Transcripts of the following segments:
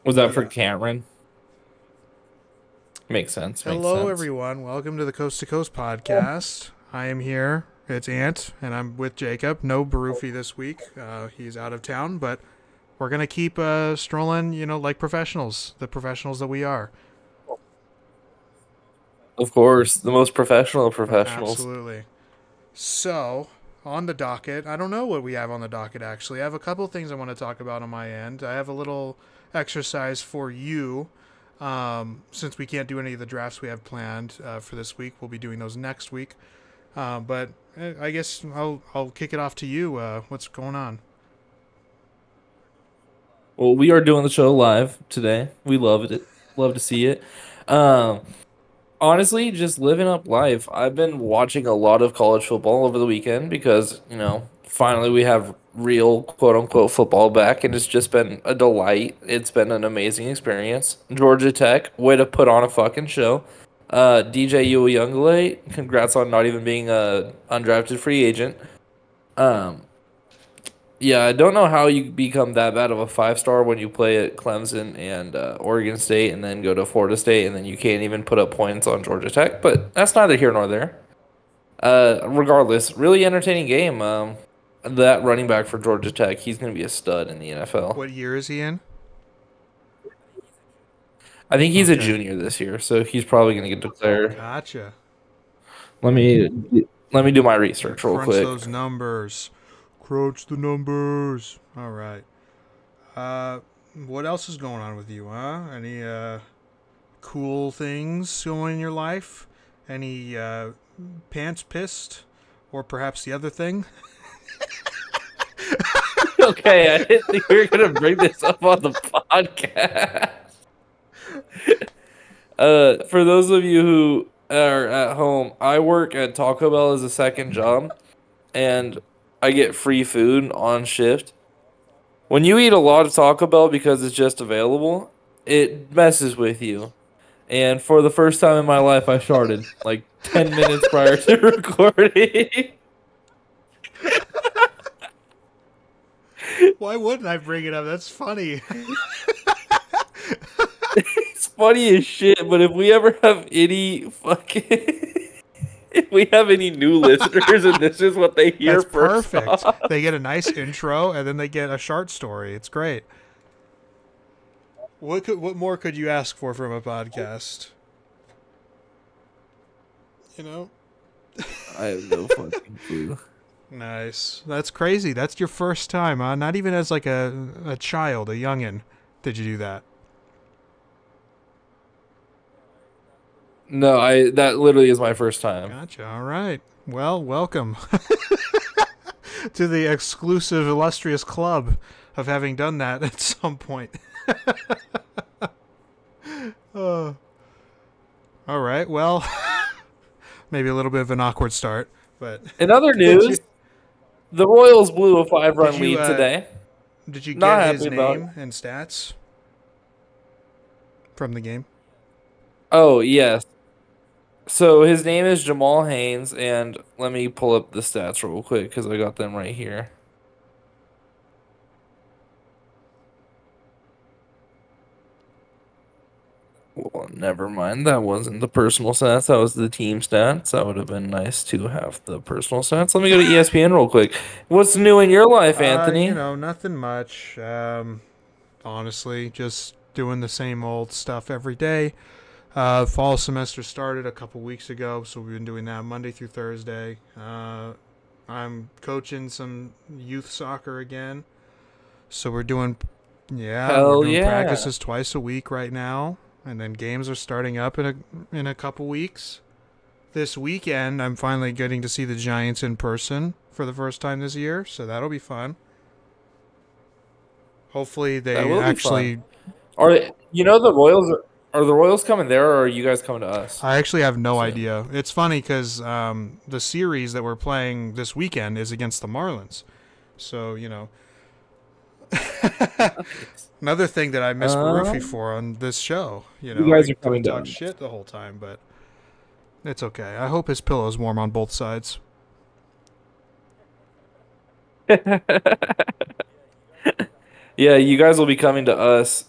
Was that for Cameron? Makes sense. Makes Hello, sense. everyone. Welcome to the Coast to Coast podcast. I am here. It's Ant, and I'm with Jacob. No Barufi this week. He's out of town, but we're gonna keep strolling. Like professionals, the professionals that we are. Of course, the most professional of professionals. Absolutely. So, on the docket, I don't know what we have on the docket actually. I have a couple things I want to talk about on my end. I have a little exercise for you. Since we can't do any of the drafts we have planned for this week, we'll be doing those next week. But I guess I'll kick it off to you. What's going on? Well, we are doing the show live today. We love it. Love to see it. Um, Honestly, just living up life. I've been watching a lot of college football over the weekend because, finally we have real quote unquote football back, and it's just been a delight. It's been an amazing experience. Georgia Tech, way to put on a fucking show. DJ Uiagalelei, congrats on not even being a undrafted free agent. Um, yeah, I don't know how you become that bad of a five-star when you play at Clemson and Oregon State and then go to Florida State and then you can't even put up points on Georgia Tech, but that's neither here nor there. Regardless, really entertaining game. That running back for Georgia Tech, he's going to be a stud in the NFL. What year is he in? I think he's a Okay, junior this year, so he's probably going to get declared. gotcha. Let me let me do my research real Crunch quick. those numbers. Crunch the numbers. All right. Uh, what else is going on with you, huh? Any cool things going in your life? Any pants pissed, or perhaps the other thing? Okay, I didn't think we were going to bring this up on the podcast. For those of you who are at home, I work at Taco Bell as a second job, and I get free food on shift. When you eat a lot of Taco Bell because it's just available, it messes with you. And for the first time in my life, I sharted like 10 minutes prior to recording. Why wouldn't I bring it up? That's funny. It's funny as shit, but if we ever have any fucking. If we have any new listeners and this is what they hear That's first perfect. off. They get a nice intro and then they get a short story. It's great. What more could you ask for from a podcast? You know? I have no fucking clue. Nice. That's crazy. That's your first time, huh? Not even as like a child, a youngin. Did you do that? No, I that literally is my first time. Gotcha. All right. Well, welcome to the exclusive, illustrious club of having done that at some point. uh, all right. Well, maybe a little bit of an awkward start, but In other did you news, the Royals blew a did five-run you lead today. did you Not get his happy about it. name and stats from the game? Oh, yes. So his name is Jamal Haynes, and let me pull up the stats real quick because I got them right here. Well, never mind. That wasn't the personal stats. That was the team stats. That would have been nice to have the personal stats. Let me go to ESPN real quick. What's new in your life, Anthony? Nothing much. Honestly, just doing the same old stuff every day. Fall semester started a couple weeks ago, so we've been doing that Monday through Thursday. I'm coaching some youth soccer again, so we're Hell doing yeah. practices twice a week right now, and then games are starting up in a couple weeks. This weekend, I'm finally getting to see the Giants in person for the first time this year, so that'll be fun. Hopefully, That they will be fun. actually. The Royals are the Royals coming there, or are you guys coming to us I actually have no soon? idea. It's funny because the series that we're playing this weekend is against the Marlins. So, another thing that I miss Barufi Um, for on this show. you I guys are we coming to talk us. shit the whole time, but it's okay. I hope his pillow's warm on both sides. Yeah, you guys will be coming to us.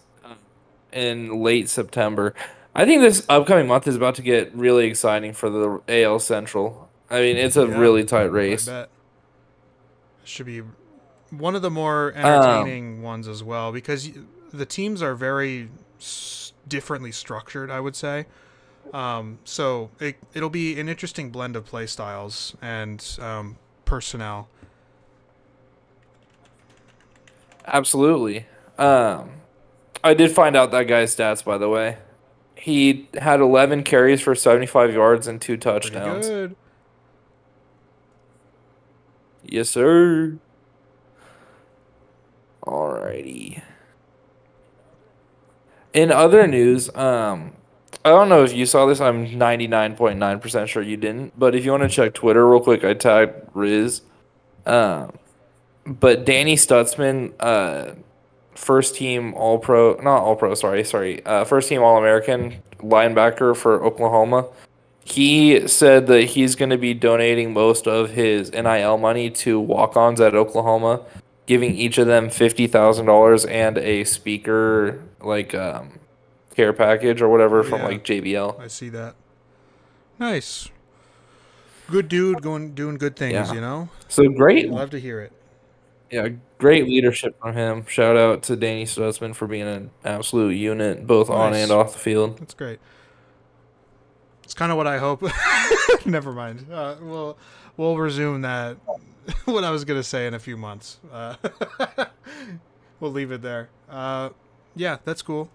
in late September. I think this upcoming month is about to get really exciting for the AL Central. I mean, it's a Yeah, really tight I race. bet. Should be one of the more Um, entertaining ones as well because the teams are very differently structured, I would say. So it'll be an interesting blend of play styles and personnel. Absolutely. Um, I did find out that guy's stats, by the way. He had 11 carries for 75 yards and two Pretty touchdowns. good. Yes, sir. Alrighty. In other news, I don't know if you saw this. I'm 99.9% sure you didn't. But if you want to check Twitter real quick, I tagged Riz. Um, but Danny Stutzman, first team All Pro, not All Pro, sorry, first team All American linebacker for Oklahoma. He said that he's going to be donating most of his NIL money to walk-ons at Oklahoma, giving each of them $50,000 and a speaker care package or whatever Oh from yeah, like JBL. I see that. Nice. Good dude going doing good things, Yeah. you know? So great, You love to hear it. yeah, great leadership from him. Shout out to Danny Stutzman for being an absolute unit, both on and Nice. off the field. That's great. It's kind of what I hope. Never mind. We'll resume that. What I was gonna say in a few months. We'll leave it there. Yeah, that's cool.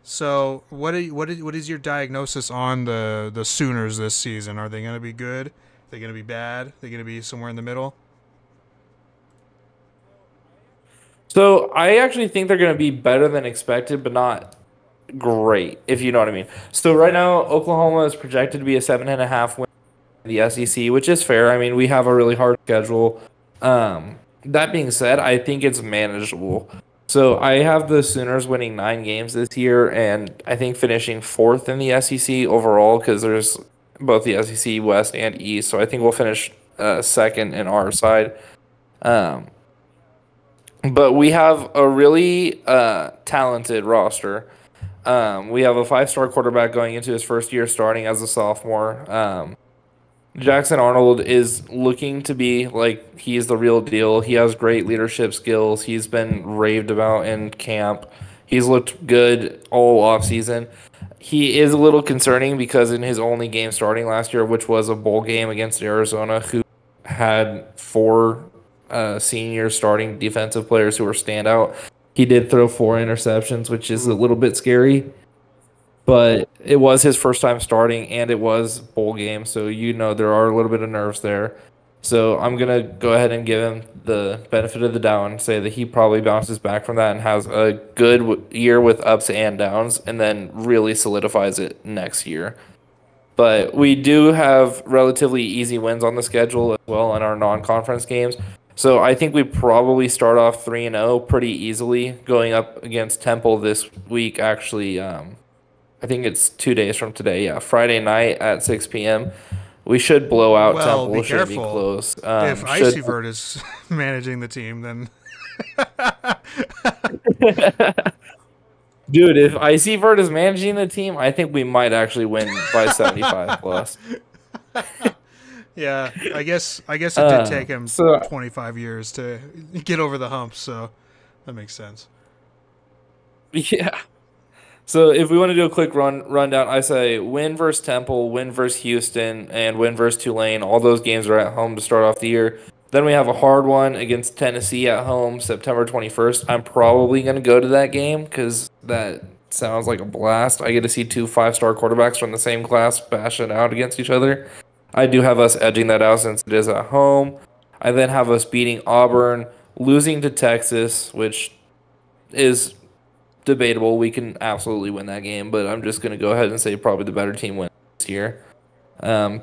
So, what is your diagnosis on the Sooners this season? Are they gonna be good? Are they gonna be bad? Are they gonna be somewhere in the middle? So I actually think they're going to be better than expected, but not great, if you know what I mean. So right now, Oklahoma is projected to be a 7.5 win in the SEC, which is fair. I mean, we have a really hard schedule. That being said, I think it's manageable. So I have the Sooners winning 9 games this year, and I think finishing fourth in the SEC overall because there's both the SEC West and East. So I think we'll finish second in our side. Um, but we have a really talented roster. We have a 5-star quarterback going into his first year starting as a sophomore. Jackson Arnold is looking to be like he's the real deal. He has great leadership skills. He's been raved about in camp. He's looked good all offseason. He is a little concerning because in his only game starting last year, which was a bowl game against Arizona, who had four senior starting defensive players who were standout, he did throw 4 interceptions, which is a Ooh. little bit scary, but it was his first time starting and it was bowl game, so there are a little bit of nerves there. So I'm gonna go ahead and give him the benefit of the doubt and say that he probably bounces back from that and has a good year with ups and downs, and then really solidifies it next year. But we do have relatively easy wins on the schedule as well in our non-conference games. So I think we probably start off 3-0 pretty easily going up against Temple this week. Actually, I think it's 2 days from today. Yeah, Friday night at 6 p.m. We should blow out Well, Temple. be It shouldn't be careful. close. If Should Icyvert is managing the team, then Dude, if Icyvert is managing the team, I think we might actually win by 75 plus. yeah, I guess it did take him So 25 years to get over the hump, so that makes sense. yeah. So if we want to do a quick rundown, I say win versus Temple, win versus Houston, and win versus Tulane. All those games are at home to start off the year. Then we have a hard one against Tennessee at home, September 21st. I'm probably going to go to that game because that sounds like a blast. I get to see two 5-star quarterbacks from the same class bash it out against each other. I do have us edging that out since it is at home. I then have us beating Auburn, losing to Texas, which is debatable. We can absolutely win that game, but I'm just going to go ahead and say probably the better team wins this year.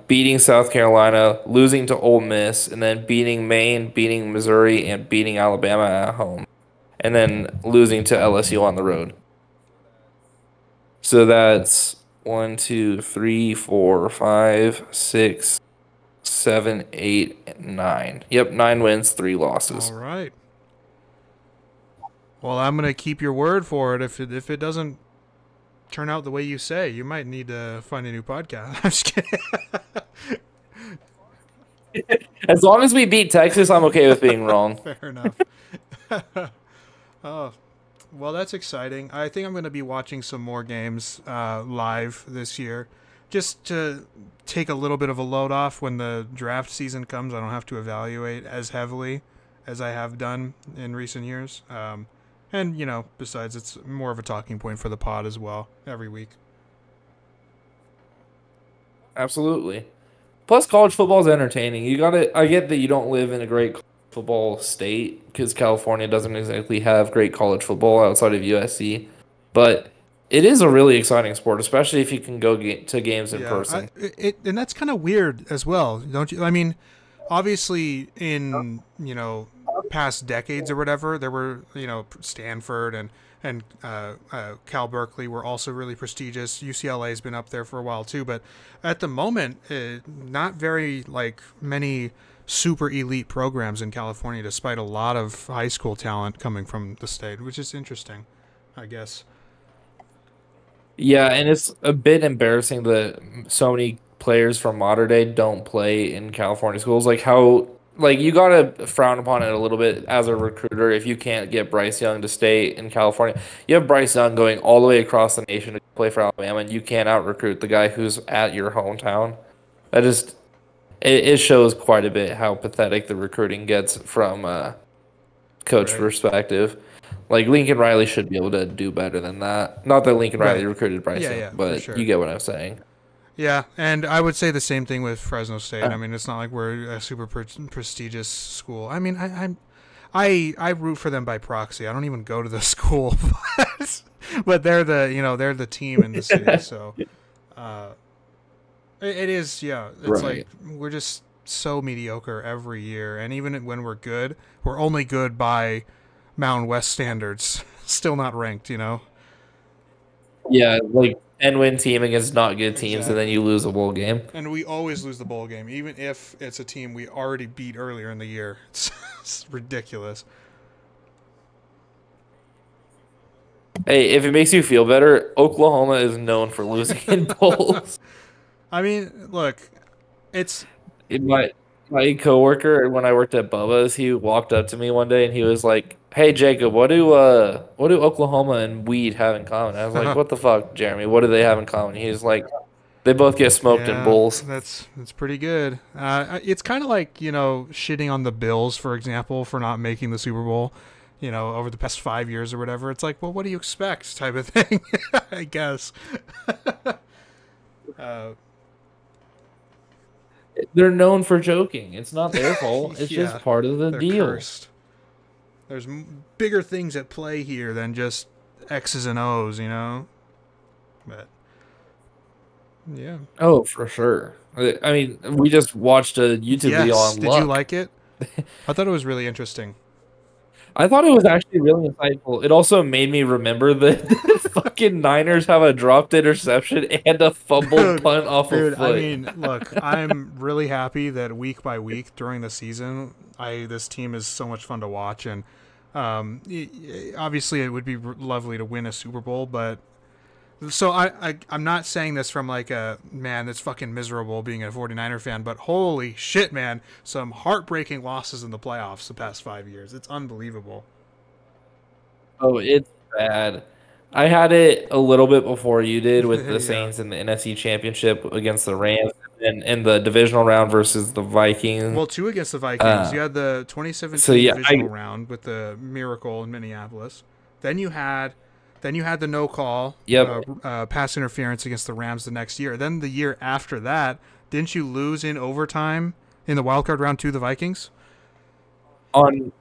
Beating South Carolina, losing to Ole Miss, and then beating Maine, beating Missouri, and beating Alabama at home, and then losing to LSU on the road. So that's 1, 2, 3, 4, 5, 6, 7, 8, 9. Yep, 9 wins, 3 losses. All right. Well, I'm gonna keep your word for it. If it doesn't turn out the way you say, you might need to find a new podcast. I'm just kidding. As long as we beat Texas, I'm okay with being wrong. Fair enough. Oh, well, that's exciting. I think I'm going to be watching some more games live this year, just to take a little bit of a load off when the draft season comes. I don't have to evaluate as heavily as I have done in recent years. And besides, it's more of a talking point for the pod as well every week. Absolutely. Plus, college football is entertaining. You got to I get that you don't live in a great football state because California doesn't exactly have great college football outside of USC, but it is a really exciting sport, especially if you can go to games in Yeah, person. and that's kind of weird as well, don't you? I mean, obviously in past decades or whatever, there were Stanford and Cal Berkeley were also really prestigious. UCLA has been up there for a while too, but at the moment, not very like many super elite programs in California, despite a lot of high school talent coming from the state, which is interesting, I guess. Yeah, and it's a bit embarrassing that so many players from modern day don't play in California schools. Like how like you gotta frown upon it a little bit as a recruiter if you can't get Bryce Young to stay in California. You have Bryce Young going all the way across the nation to play for Alabama, and you can't out recruit the guy who's at your hometown. That just it shows quite a bit how pathetic the recruiting gets from coach Right. perspective. Like Lincoln Riley should be able to do better than that. Not that Lincoln Riley Right. recruited Bryce Yeah, Young, yeah, for but you sure. get what I'm saying. Yeah, and I would say the same thing with Fresno State. Uh, I mean, it's not like we're a super prestigious school. I mean, I root for them by proxy. I don't even go to the school, but they're they're the team in the city. So uh, it is, yeah. It's like right. we're just so mediocre every year, and even when we're good, we're only good by Mountain West standards. Still not ranked, you know. Yeah, like 10-win team against not good teams, and then Exactly. you lose a bowl game. And we always lose the bowl game, even if it's a team we already beat earlier in the year. It's ridiculous. Hey, if it makes you feel better, Oklahoma is known for losing in bowls. I mean, look, it's In my coworker when I worked at Bubba's, he walked up to me one day and he was like, "Hey Jacob, what do Oklahoma and weed have in common?" I was like, "What the fuck, Jeremy? What do they have in common?" He's like, "They both get smoked in yeah, bowls." that's pretty good. It's kind of like shitting on the Bills, for example, for not making the Super Bowl. Over the past 5 years or whatever. It's like, well, what do you expect, type of thing. I guess. Uh, They're known for joking. It's not their fault. It's just yeah, part of the they're deal. cursed. There's bigger things at play here than just X's and O's. But yeah. Oh, for sure. I mean, we just watched a YouTube video Yes. on Did you luck. like it? I thought it was really interesting. I thought it was actually really insightful. It also made me remember that the fucking Niners have a dropped interception and a fumbled Dude, punt off a dude, I foot. mean, look, I'm really happy that week by week during the season, I this team is so much fun to watch, and obviously it would be lovely to win a Super Bowl, but so I'm not saying this from like a man that's fucking miserable being a 49er fan, but holy shit, man, some heartbreaking losses in the playoffs the past 5 years. It's unbelievable. Oh, it's bad. I had it a little bit before you did with the Yeah. Saints in the NFC Championship against the Rams and in the divisional round versus the Vikings. Well, two against the Vikings. Uh, You had the so 2017 yeah, divisional round with the miracle in Minneapolis. Then you had, then you had the no call yep. pass interference against the Rams the next year. Then the year after that, didn't you lose in overtime in the wild card round to the Vikings? On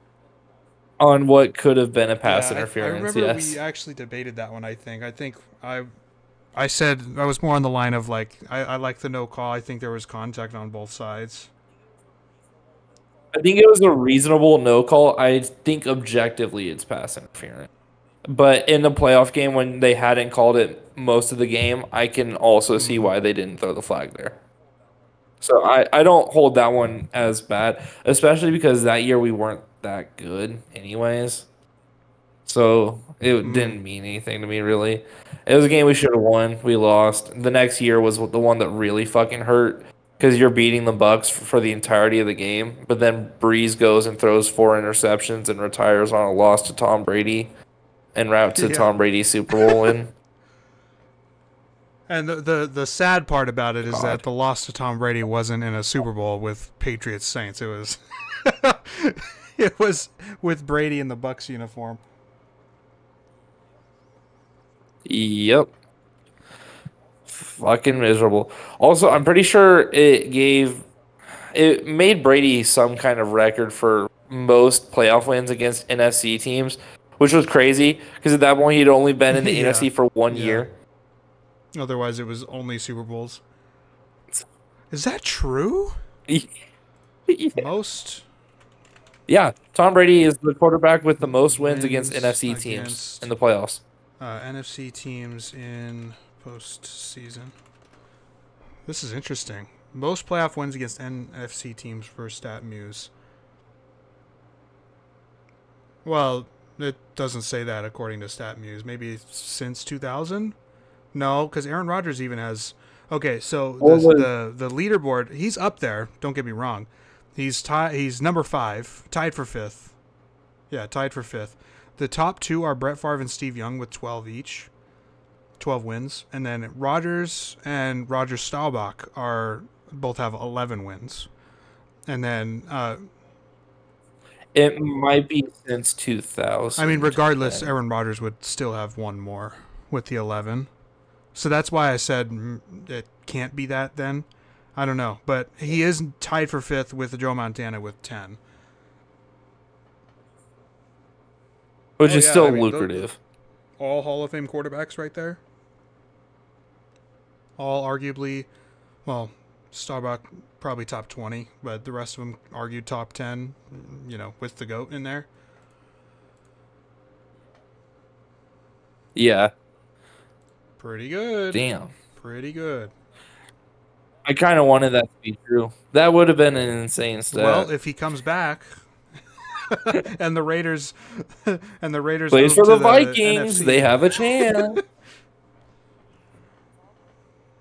on what could have been a pass Yeah, I interference, remember we yes. actually debated that one. I think I said I was more on the line of like I like the no call. I think there was contact on both sides. I think it was a reasonable no call. I think objectively it's pass interference. But in the playoff game when they hadn't called it most of the game, I can also see Mm-hmm. why they didn't throw the flag there. So I don't hold that one as bad, especially because that year we weren't that good anyways. So it Mm-hmm. didn't mean anything to me really. It was a game we should have won. We lost. The next year was the one that really fucking hurt because you're beating the Bucks for the entirety of the game, but then Breeze goes and throws 4 interceptions and retires on a loss to Tom Brady en route to Yeah. Tom Brady's Super Bowl win. And the sad part about it is that God. the loss to Tom Brady wasn't in a Super Bowl with Patriots Saints. It was it was with Brady in the Bucks uniform. Yep. Fucking miserable. Also, I'm pretty sure it made Brady some kind of record for most playoff wins against NFC teams, which was crazy because at that point he'd only been in the Yeah. NFC for one Yeah. year. Otherwise, it was only Super Bowls. Is that true? Most Yeah, Tom Brady is the quarterback with the most wins against wins NFC teams in against the playoffs. NFC teams in postseason. This is interesting. Most playoff wins against NFC teams for StatMuse. Well, it doesn't say that according to StatMuse. Maybe since 2000? No, because Aaron Rodgers even has. Okay, so the leaderboard, he's up there. Don't get me wrong. He's number 5, tied for 5th. Yeah, tied for 5th. The top 2 are Brett Favre and Steve Young with 12 each, 12 wins, and then Rodgers and Roger Staubach are both have 11 wins, and then It might be since I mean, 2000. regardless, Aaron Rodgers would still have one more with the 11. So that's why I said it can't be that then. I don't know. But he is tied for 5th with Joe Montana with 10. Which Oh, is yeah. still I mean, lucrative. all Hall of Fame quarterbacks right there. All arguably, well, Staubach probably top 20, but the rest of them argued top 10, with the GOAT in there. Yeah. Pretty good. Damn. Pretty good. I kind of wanted that to be true. That would have been an insane Well, stat. if he comes back and the Raiders Plays move for to the the Vikings. They NFC. have a chance.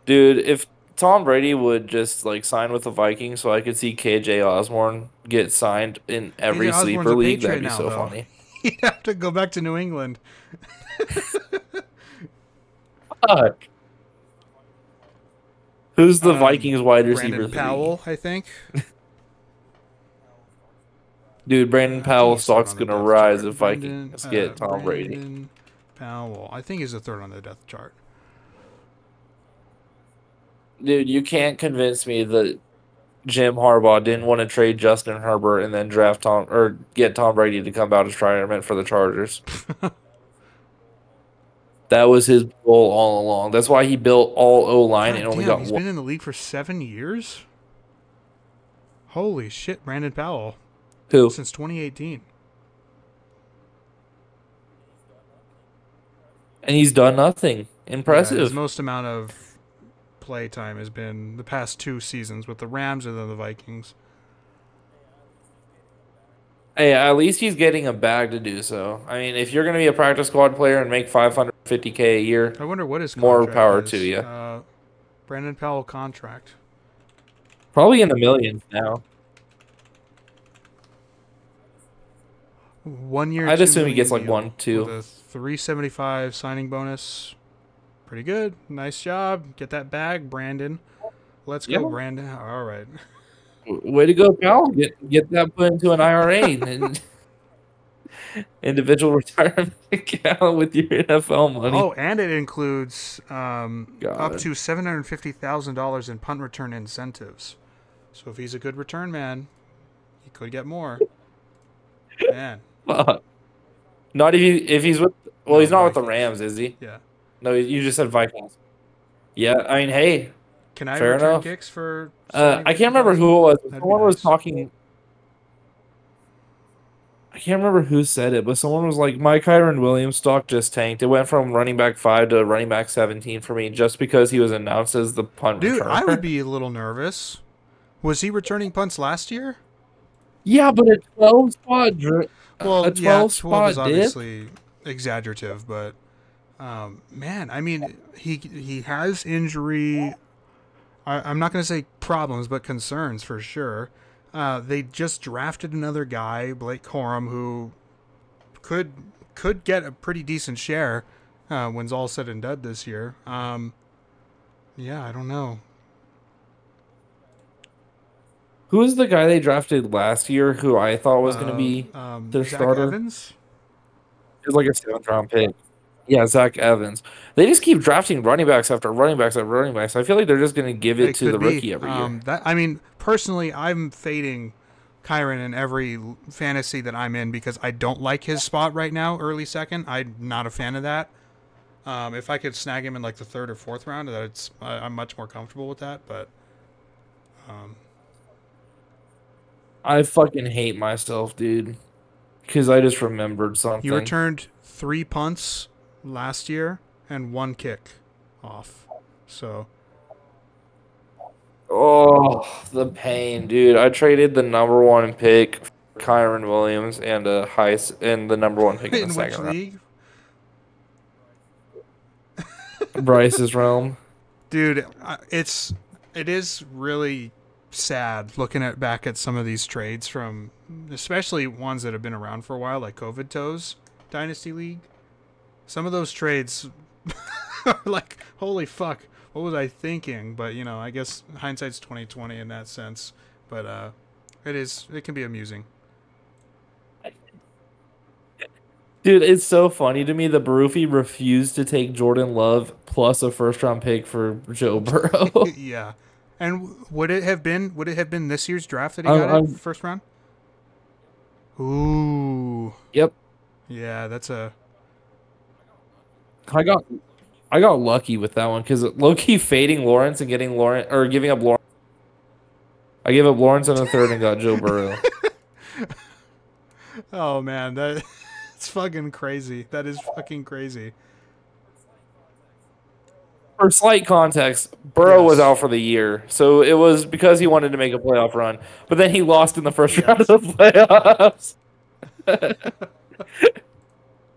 Dude, if Tom Brady would just like sign with the Vikings so I could see KJ Osborne get signed in KJ every Osborne's sleeper a league, that'd Patriot be now, so though. funny. He'd have to go back to New England. Fuck. Who's the Um, Vikings wide receiver Brandon three? Powell, I think. Dude, Brandon I think Powell's he's third stock's on the gonna depth rise chart. if Vikings get Tom Brady. Brandon Powell. I think he's the third on the depth chart. Dude, you can't convince me that Jim Harbaugh didn't want to trade Justin Herbert and then draft Tom or get Tom Brady to come out of retirement for the Chargers. That was his goal all along. That's why he built all O line and God only damn, got he's one. been in the league for 7 years? Holy shit, Brandon Powell. Who? Since 2018. And he's done nothing. Yeah, his Impressive. most amount of play time has been the past 2 seasons with the Rams and then the Vikings. Hey, at least he's getting a bag to do so. I mean, if you're going to be a practice squad player and make 550K a year, I wonder what his more contract power is. to you. Brandon Powell contract. Probably in the millions now. 1 year, I'd 2 assume he gets million like deal one, two. with a 375 signing bonus. Pretty good. Nice job. Get that bag, Brandon. Let's Yeah. go, Brandon. All right. Way to go, pal. Get that put into an IRA and individual retirement account with your NFL money. Oh, and it includes up God. to $750,000 in punt return incentives. So if he's a good return man, he could get more. Man. Fuck. Not if he's with No, he's not with the Vikings. Rams, is he? Yeah. No, you just said Vikings. Yeah, I mean, hey, Can I fair return enough. kicks for I can't remember who it was. That'd be Someone was nice. talking. I can't remember who said it, but someone was like, "My Kyron Williams stock just tanked. It went from running back 5 to running back 17 for me just because he was announced as the punt Dude, I would returner." be a little nervous. Was he returning punts last year? Yeah, but a 12 spot, Well, a yeah, 12 12 is spot dip. obviously exaggerative, but Man, I mean, he has injury. I'm not going to say problems, but concerns for sure. They just drafted another guy, Blake Corum, who could could get a pretty decent share when's all said and done this year. Yeah, I don't know. Who is the guy they drafted last year who I thought was going to be their Zach starter? Evans. He was like a seventh round pick. Yeah, Zach Evans. They just keep drafting running backs after running backs after running backs. I feel like they're just going to give it It to could the be. rookie every year. That I mean, personally, I'm fading Kyron in every fantasy that I'm in because I don't like his spot right now, early second. I'm not a fan of that. If I could snag him in like the third or fourth round, I'm much more comfortable with that. But um, I fucking hate myself, dude, because I just remembered he something. returned 3 punts last year and 1 kick off. So Oh, the pain, dude. I traded the number one pick for Kyron Williams and and the number one pick in the in which second round. league, Bryce's realm. dude? It is really sad looking at back at some of these trades from, especially ones that have been around for a while, like COVID Toes Dynasty League. Some of those trades are like, holy fuck, what was I thinking? But I guess hindsight's 2020 in that sense. But it can be amusing. Dude, it's so funny to me. The Barufi refused to take Jordan Love plus a first round pick for Joe Burrow. Yeah. And would it have been this year's draft that he I'm, got it I'm, first round? Ooh. yep. Yeah, that's a I got I got lucky with that one because low key fading Lawrence and getting Lawrence or giving up Lawrence. I gave up Lawrence in the third and got Joe Burrow. Oh man, that it's fucking crazy. That is fucking crazy. For slight context, Burrow was Yes. out for the year, so it was because he wanted to make a playoff run. But then he lost in the first round of Yes. the playoffs.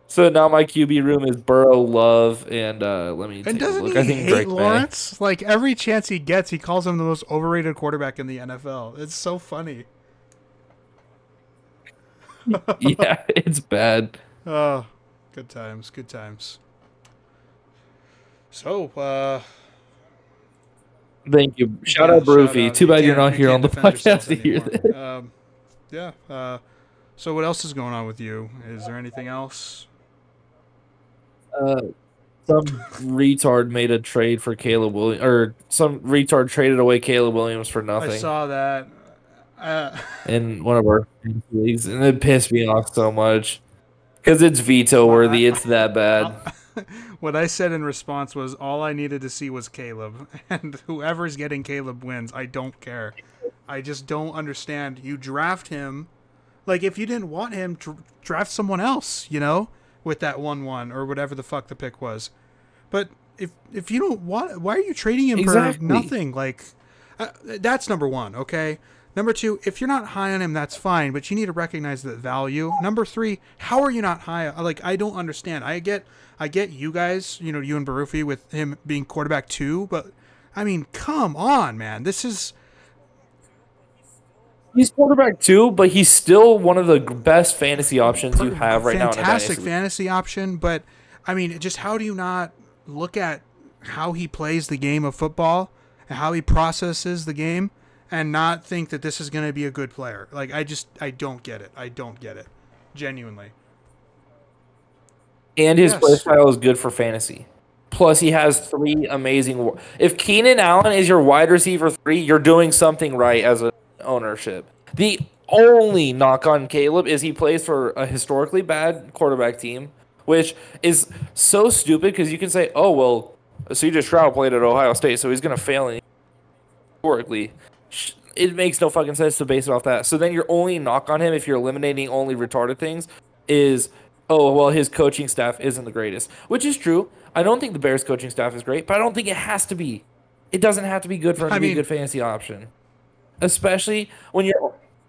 So now my QB room is Burrow, Love, and let me And take a doesn't look. I he think hate Drake May. Lawrence? Like every chance he gets, he calls him the most overrated quarterback in the NFL. It's so funny. Yeah, it's bad. Oh, good times, good times. So, Thank you. Shout yeah, out shout Broofy. out. Too You bad you're can't not you here on can't the defend yourself podcast to hear anymore. this. Yeah. So what else is going on with you? Is there anything else? Uh, some retard made a trade for Caleb Williams, or some retard traded away Caleb Williams for I nothing saw that. Uh, in one of our fantasy leagues, and it pissed me off so much because it's veto well, worthy. It's that bad. what I said in response was all I needed to see was Caleb, and whoever's getting Caleb wins. I don't care. I just don't understand. You draft him, like if you didn't want him, draft someone else. With that 1-1 or whatever the fuck the pick was. But if you don't want, why are you trading him for Exactly. nothing? Like, that's number one. Okay. Number two, if you're not high on him, that's fine, but you need to recognize that value. Number three, how are you not high? Like, I don't understand. I get you guys, you and Barufi with him being quarterback 2, but I mean, come on, man. This is He's quarterback too, but he's still one of the best fantasy options you have right now in a fantastic dynasty. fantasy option, but I mean, just how do you not look at how he plays the game of football and how he processes the game and not think that this is going to be a good player? Like, I don't get it. I don't get it. Genuinely. And his play Yes. style is good for fantasy. Plus, he has three amazing. If Keenan Allen is your wide receiver 3, you're doing something right as an ownership. The only knock on Caleb is he plays for a historically bad quarterback team, which is so stupid because you can say, oh, well, CJ Stroud played at Ohio State, so he's going to fail historically. It makes no fucking sense to base it off that. So then your only knock on him, if you're eliminating only retarded things, is, oh, well, his coaching staff isn't the greatest, which is true. I don't think the Bears coaching staff is great, but I don't think it has to be. It doesn't have to be good for him I to be a mean, good fantasy option, especially when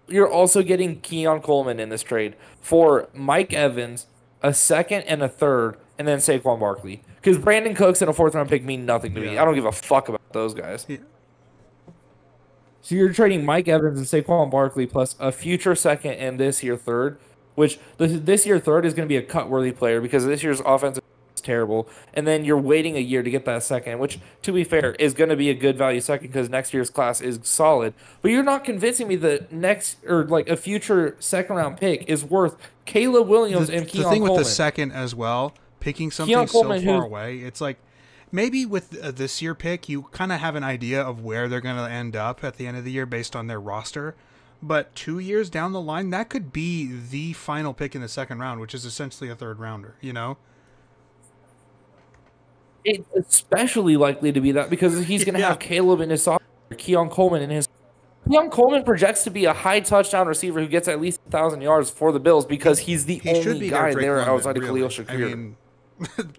you're also getting Keon Coleman in this trade for Mike Evans, a second and a third, and then Saquon Barkley. Because Brandon Cooks and a fourth round pick mean nothing to me. I Yeah. don't give a fuck about those guys. Yeah. So you're trading Mike Evans and Saquon Barkley plus a future second and this year third, which this year third is going to be a cut-worthy player because this year's offense is terrible. And then you're waiting a year to get that second, which, to be fair, is going to be a good value second because next year's class is solid. But you're not convincing me that next or like a future second round pick is worth Caleb Williams and The Keon thing with the Coleman. second as well, picking something Keon so Coleman, far who away, it's like maybe with this year pick, you kind of have an idea of where they're going to end up at the end of the year based on their roster. But 2 years down the line, that could be the final pick in the second round, which is essentially a third rounder, you know? it's especially likely to be that because he's going to Yeah. have Caleb in his sophomore, year, Keon Coleman in his. Keon Coleman projects to be a high touchdown receiver who gets at least 1,000 yards for the Bills because he's the He should only be their guy Drake there London, outside of Khalil really. I Shakir. mean,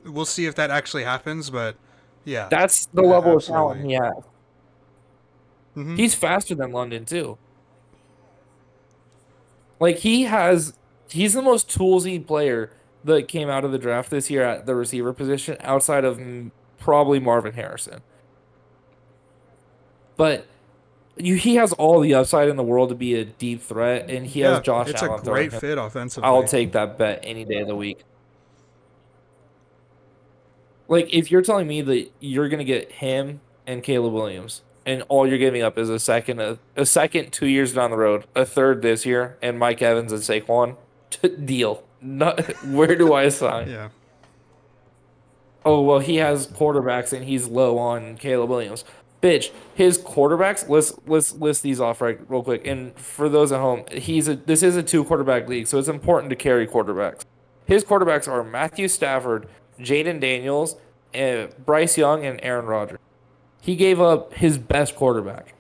we'll see if that actually happens, but yeah, That's the level of talent absolutely. he has. Hmm. He's faster than London too. Like he's the most toolsy player that came out of the draft this year at the receiver position outside of probably Marvin Harrison. But he has all the upside in the world to be a deep threat, and he has Yeah, Josh it's a Allen throwing great him. fit I'll offensively. take that bet any day of the week. Like if you're telling me that you're gonna get him and Caleb Williams, and all you're giving up is a second 2 years down the road, a third this year, and Mike Evans and Saquon, deal. Not, where do I sign? Yeah. Oh well, he has quarterbacks and he's low on Caleb Williams. Bitch, his quarterbacks. Let's list these off right real quick. And for those at home, this is a two quarterback league, so it's important to carry quarterbacks. His quarterbacks are Matthew Stafford, Jaden Daniels, Bryce Young, and Aaron Rodgers. He gave up his best quarterback.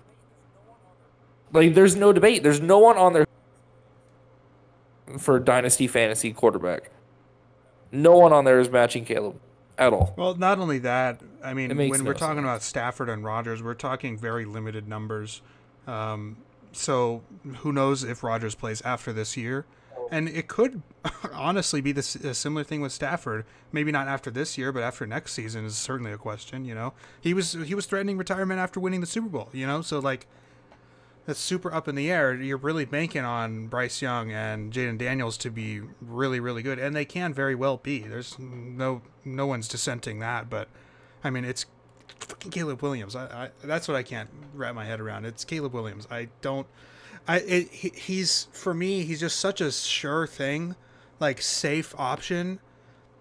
Like, there's no debate. There's no one on there for dynasty fantasy quarterback. No one on there is matching Caleb at all. Well, not only that, I It mean, makes when we're no talking sense. about Stafford and Rodgers, we're talking very limited numbers. So who knows if Rodgers plays after this year? And it could honestly be a similar thing with Stafford. Maybe not after this year, but after next season is certainly a question. You know, he was threatening retirement after winning the Super Bowl. You know, so like that's super up in the air. You're really banking on Bryce Young and Jaden Daniels to be really, really good, and they can very well be. There's no one's dissenting that, but I mean, it's fucking Caleb Williams. That's what I can't wrap my head around. It's Caleb Williams. I don't. He's for me. He's just such a sure thing, like safe option.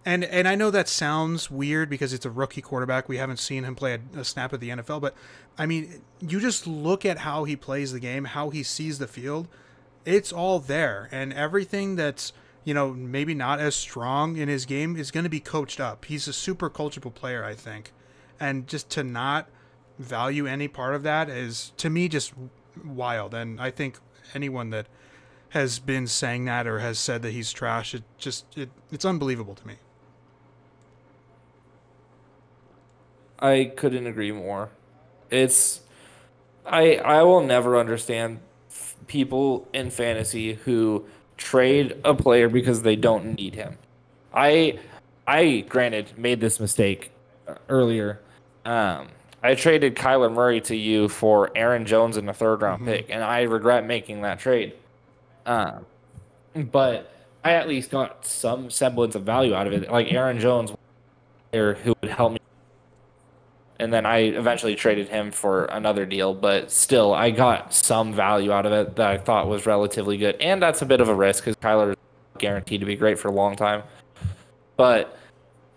And I know that sounds weird because it's a rookie quarterback. We haven't seen him play a snap at the NFL, but I mean, you just look at how he plays the game, how he sees the field. It's all there, and everything that's maybe not as strong in his game is going to be coached up. He's a super coachable player, I think, and just to not value any part of that is to me just wild. And I think anyone that has been saying that or has said that he's trash, it's unbelievable to me. I couldn't agree more. It's I will never understand people in fantasy who trade a player because they don't need him. I I granted made this mistake earlier. Um, I traded Kyler Murray to you for Aaron Jones in the third round Hmm. pick, and I regret making that trade. Um, but I at least got some semblance of value out of it. Like Aaron Jones, player who would help me, and then I eventually traded him for another deal. But still, I got some value out of it that I thought was relatively good, and that's a bit of a risk because Kyler is guaranteed to be great for a long time. But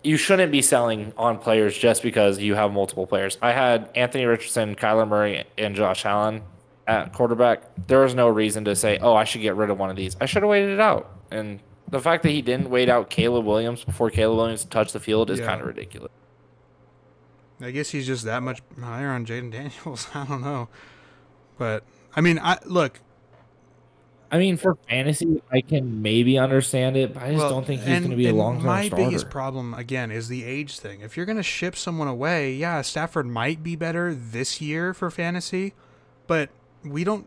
you shouldn't be selling on players just because you have multiple players. I had Anthony Richardson, Kyler Murray, and Josh Allen at quarterback. There was no reason to say, "Oh, I should get rid of one of these." I should have waited it out. And the fact that he didn't wait out Caleb Williams before Caleb Williams touched the field is kind Yeah, of ridiculous. I guess he's just that much higher on Jaden Daniels. I don't know, but I mean, I look. I mean, for fantasy, I can maybe understand it, but I just Well, don't think he's going to and be a and long-term my biggest starter. problem again is the age thing. If you're gonna ship someone away, yeah, Stafford might be better this year for fantasy, but we don't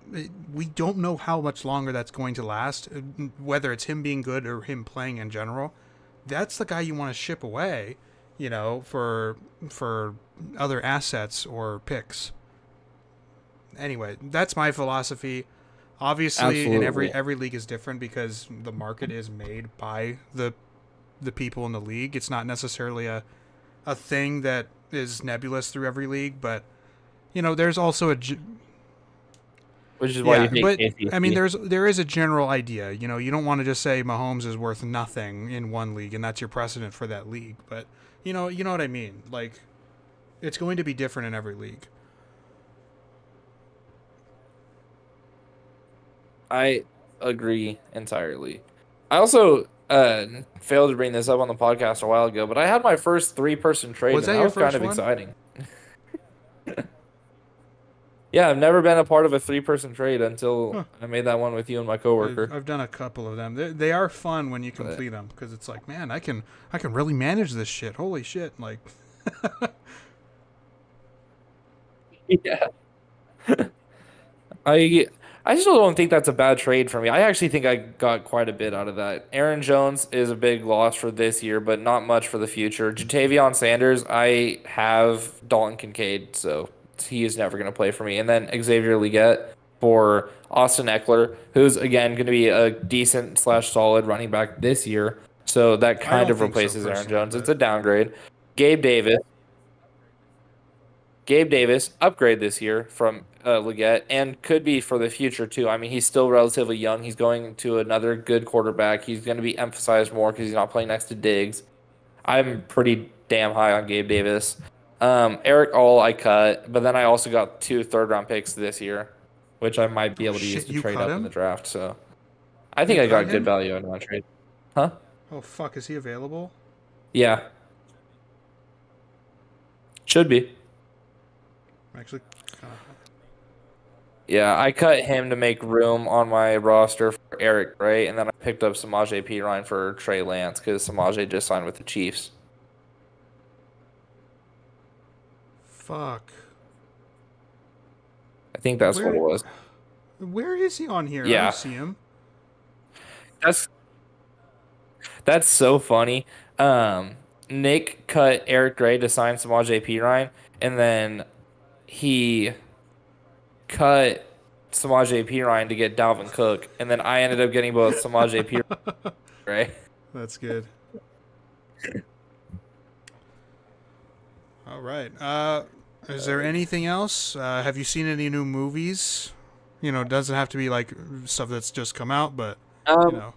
know how much longer that's going to last. Whether it's him being good or him playing in general, that's the guy you want to ship away, for other assets or picks. Anyway, that's my philosophy. Obviously, in Absolutely. every league is different because the market is made by the people in the league. It's not necessarily a thing that is nebulous through every league, but there's also Which is why you yeah, hate but I mean, KCP. there is a general idea. You don't want to just say Mahomes is worth nothing in one league, and that's your precedent for that league. But you know what I mean. Like, it's going to be different in every league. I agree entirely. I also failed to bring this up on the podcast a while ago, but I had my first three-person trade, Was and that that your was kind first of one? exciting. Yeah, I've never been a part of a three-person trade until Huh. I made that one with you and my coworker. I've done a couple of them. They are fun when you But complete them because it's like, man, I can really manage this shit. Holy shit! Like, yeah, I I still don't think that's a bad trade for me. I actually think I got quite a bit out of that. Aaron Jones is a big loss for this year, but not much for the future. Jatavion Sanders, I have Dalton Kincaid, so he is never going to play for me. And then Xavier Legette for Austin Eckler, who's again going to be a decent slash solid running back this year. So that I kind don't of think so replaces Aaron personally, Jones. It's but a downgrade. Gabe Davis. Gabe Davis upgrade this year from Leggett and could be for the future too. I mean, he's still relatively young. He's going to another good quarterback. He's going to be emphasized more because he's not playing next to Diggs. I'm pretty damn high on Gabe Davis. Eric All I cut, but then I also got two third round picks this year, which I might be oh able to use shit, to you trade cut up in the him? draft. So I You think I cut got good him? value in my trade. Huh? Oh fuck, is he available? Yeah, should be. Actually, uh, Yeah, I cut him to make room on my roster for Eric Gray, and then I picked up Samaje Perine for Trey Lance because Samaje just signed with the Chiefs. fuck. I think that's what it Where was. where is he on here? I don't Yeah, see him. that's that's so funny. Nick cut Eric Gray to sign Samaje Perine, and then he cut Samaje Perine to get Dalvin Cook, and then I ended up getting both Samaje Perine and Gray. That's good. All right. Is there anything else? Have you seen any new movies? It doesn't have to be like stuff that's just come out, but you Um, know,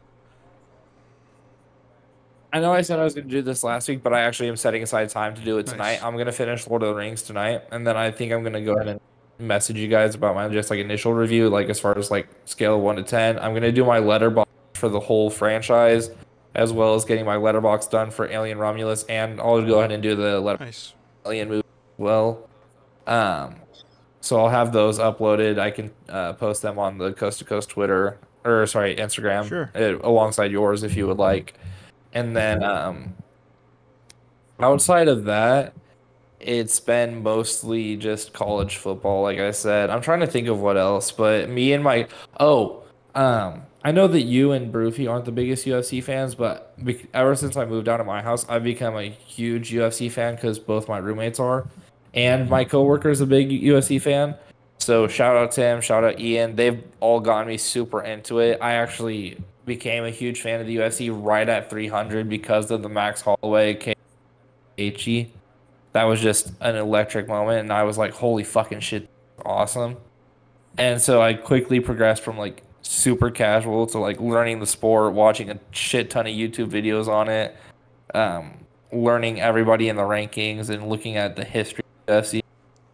I know I said I was going to do this last week, but I actually am setting aside time to do it tonight. nice. I'm going to finish Lord of the Rings tonight, and then I think I'm going to go ahead and message you guys about my just like initial review, like as far as like scale of 1 to 10. I'm going to do my letterbox for the whole franchise, as well as getting my letterbox done for Alien Romulus, and I'll go ahead and do the Nice. Alien movie as well. Um, so I'll have those uploaded. I can post them on the Coast to Coast Twitter, or sorry, Instagram, Sure. alongside yours if you would like. And then outside of that, it's been mostly just college football, like I said. I'm trying to think of what else, but me and my oh, I know that you and Broofy aren't the biggest UFC fans, but ever since I moved out of my house, I've become a huge UFC fan because both my roommates are, and my coworker is a big UFC fan. So shout out to him, shout out Ian. They've all gotten me super into it. I actually became a huge fan of the UFC right at 300 because of the Max Holloway KHE. That was just an electric moment, and I was like, "Holy fucking shit, awesome!" And so I quickly progressed from like super casual to like learning the sport, watching a shit ton of YouTube videos on it, learning everybody in the rankings, and looking at the history of UFC.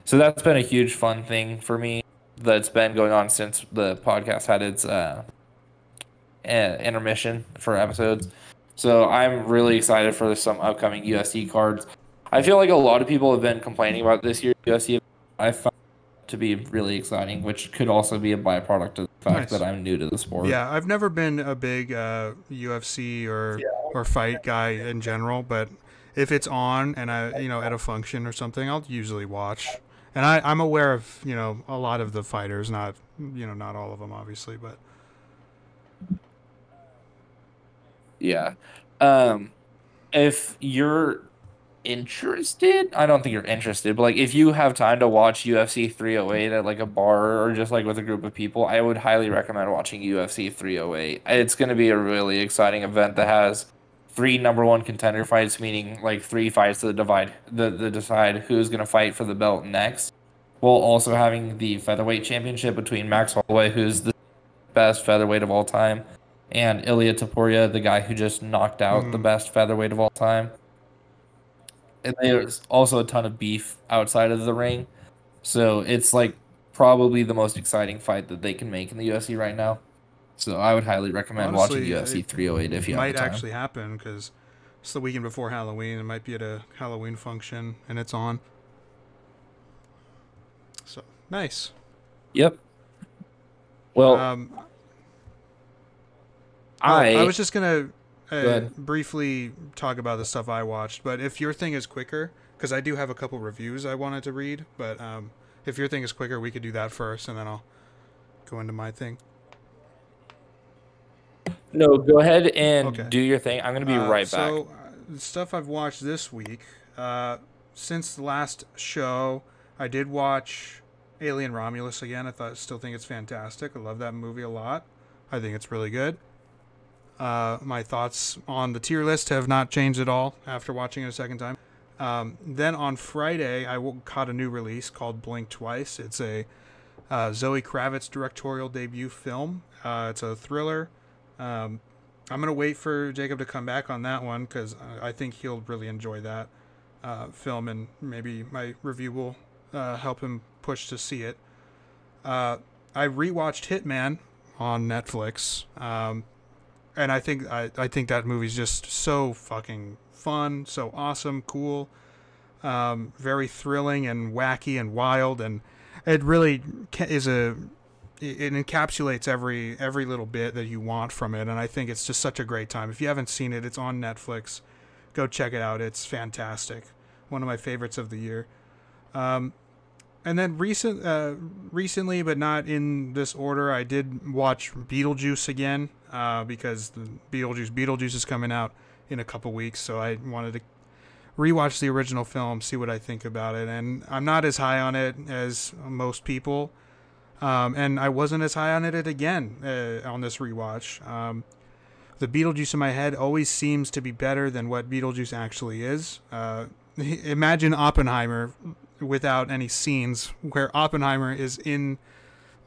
So that's been a huge fun thing for me that's been going on since the podcast had its intermission for episodes. So I'm really excited for some upcoming UFC cards. I feel like a lot of people have been complaining about this year's UFC. I found it to be really exciting, which could also be a byproduct of the fact that Nice. I'm new to the sport. Yeah, I've never been a big UFC or fight guy in general, but if it's on and I at a function or something, I'll usually watch. And I'm aware of a lot of the fighters, not not all of them, obviously, but Yeah. Um, if you're interested, I don't think you're interested, but like if you have time to watch UFC 308 at like a bar or just like with a group of people, I would highly recommend watching UFC 308. It's going to be a really exciting event that has three number one contender fights, meaning like three fights to divide the decide who's going to fight for the belt next, while also having the featherweight championship between Max Holloway, who's the best featherweight of all time, and Ilia Topuria, the guy who just knocked out the Mm, best featherweight of all time. And there's also a ton of beef outside of the ring. So it's like probably the most exciting fight that they can make in the UFC right now. So I would highly recommend watching honestly, UFC it 308 if you have the might time. actually happen because it's the weekend before Halloween. It might be at a Halloween function and it's on. So nice. Yep. Well, Um, I I was just gonna go ahead. briefly talk about the stuff I watched, but if your thing is quicker, because I do have a couple reviews I wanted to read, but if your thing is quicker, we could do that first, and then I'll go into my thing. No, go ahead and Okay. do your thing. I'm gonna be right back. The stuff I've watched this week, since the last show, I did watch Alien Romulus again. Still think it's fantastic. I love that movie a lot. I think it's really good. My thoughts on the tier list have not changed at all after watching it a second time. Then on Friday, caught a new release called Blink Twice. It's a Zoe Kravitz directorial debut film. It's a thriller. Um, I'm gonna wait for Jacob to come back on that one because I think he'll really enjoy that film, and maybe my review will help him push to see it. I rewatched Hitman on Netflix, and I think that movie's just so fucking fun, so awesome, cool, very thrilling and wacky and wild, and it really is a it encapsulates every little bit that you want from it, and I think it's just such a great time. If you haven't seen it, it's on Netflix. Go check it out. It's fantastic. One of my favorites of the year. Um, and then recently, but not in this order, I did watch Beetlejuice again because the Beetlejuice is coming out in a couple weeks, so I wanted to rewatch the original film, see what I think about it. And I'm not as high on it as most people. And I wasn't as high on it again on this rewatch. The Beetlejuice in my head always seems to be better than what Beetlejuice actually is. Imagine Oppenheimer without any scenes where Oppenheimer is in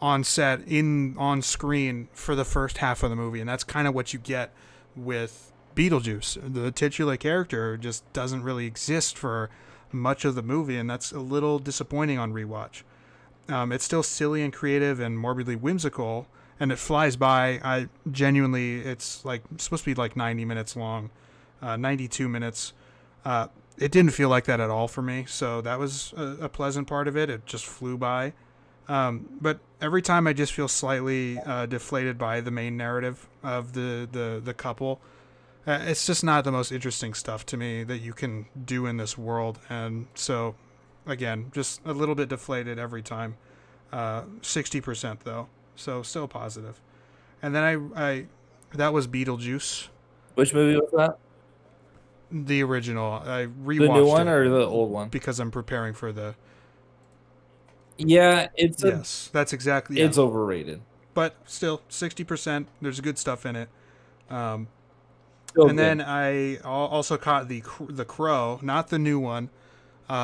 on set in on screen for the first half of the movie, and that's kind of what you get with Beetlejuice. The titular character just doesn't really exist for much of the movie, and that's a little disappointing on rewatch. It's still silly and creative and morbidly whimsical, and it flies by. I genuinely, it's supposed to be like 90 minutes long, 92 minutes. It didn't feel like that at all for me, so that was a pleasant part of it. It just flew by. But every time I just feel slightly deflated by the main narrative of the couple. It's just not the most interesting stuff to me that you can do in this world, and so again, just a little bit deflated every time. 60% though, so still positive. And then I that was Beetlejuice, Which movie was that? the original. I The new rewatched one it or the old one? because I'm preparing for the. Yeah, Yes, that's exactly, yeah. it's overrated. But still, 60%. There's good stuff in it. Um, Still and then good. I also caught the Crow, not the new one,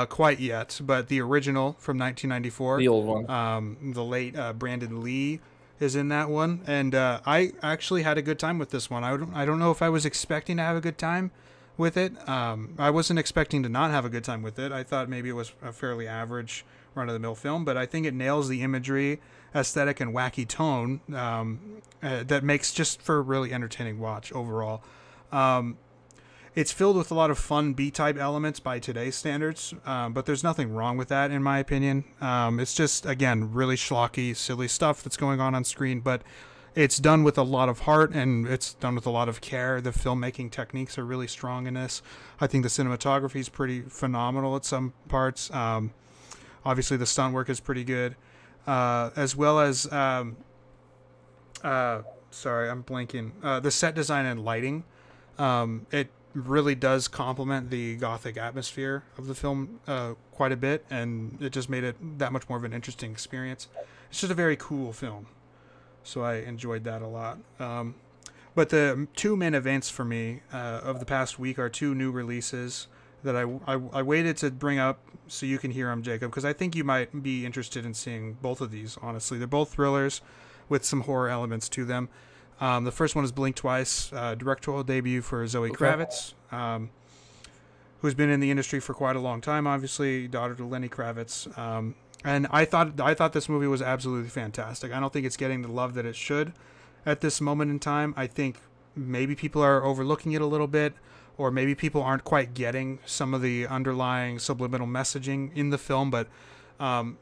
quite yet, but the original from 1994. The old one. The late Brandon Lee is in that one, and I actually had a good time with this one. I don't know if I was expecting to have a good time with it. I wasn't expecting to not have a good time with it. I thought maybe it was a fairly average run of the mill film, but I think it nails the imagery, aesthetic, and wacky tone that makes just for a really entertaining watch overall. Um, it's filled with a lot of fun B-type elements by today's standards, but there's nothing wrong with that, in my opinion. It's just, again, really schlocky, silly stuff that's going on screen, but it's done with a lot of heart and it's done with a lot of care. The filmmaking techniques are really strong in this. I think the cinematography is pretty phenomenal at some parts. Obviously, the stunt work is pretty good, as well as sorry, I'm blanking. The set design and lighting. It really does complement the gothic atmosphere of the film quite a bit, and it just made it that much more of an interesting experience. It's just a very cool film, so I enjoyed that a lot. But the two main events for me of the past week are two new releases that I waited to bring up so you can hear them, Jacob, because I think you might be interested in seeing both of these, honestly. They're both thrillers with some horror elements to them. The first one is Blink Twice, directorial debut for Zoe Kravitz, who's been in the industry for quite a long time, obviously, daughter to Lenny Kravitz. And I thought this movie was absolutely fantastic. I don't think it's getting the love that it should at this moment in time. I think maybe people are overlooking it a little bit, or maybe people aren't quite getting some of the underlying subliminal messaging in the film. But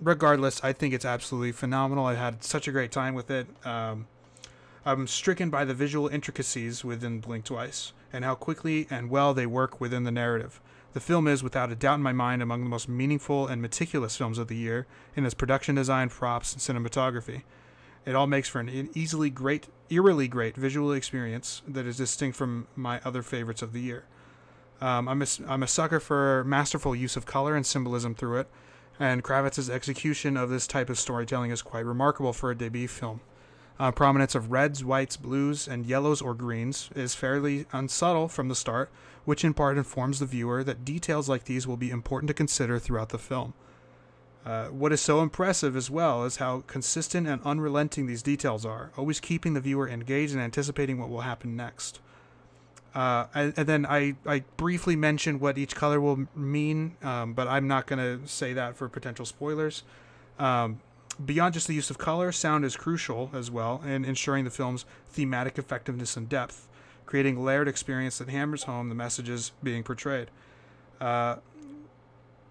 regardless, I think it's absolutely phenomenal. I had such a great time with it. I'm stricken by the visual intricacies within Blink Twice and how quickly and well they work within the narrative. The film is, without a doubt in my mind, among the most meaningful and meticulous films of the year in its production design, props, and cinematography. It all makes for an eerily great visual experience that is distinct from my other favorites of the year. I'm a sucker for masterful use of color and symbolism through it, and Kravitz's execution of this type of storytelling is quite remarkable for a debut film. Prominence of reds, whites, blues, and yellows or greens is fairly unsubtle from the start, which in part informs the viewer that details like these will be important to consider throughout the film. What is so impressive as well is how consistent and unrelenting these details are, always keeping the viewer engaged and anticipating what will happen next. And then I briefly mentioned what each color will mean, but I'm not going to say that for potential spoilers. Beyond just the use of color, sound is crucial as well in ensuring the film's thematic effectiveness and depth, creating a layered experience that hammers home the messages being portrayed. And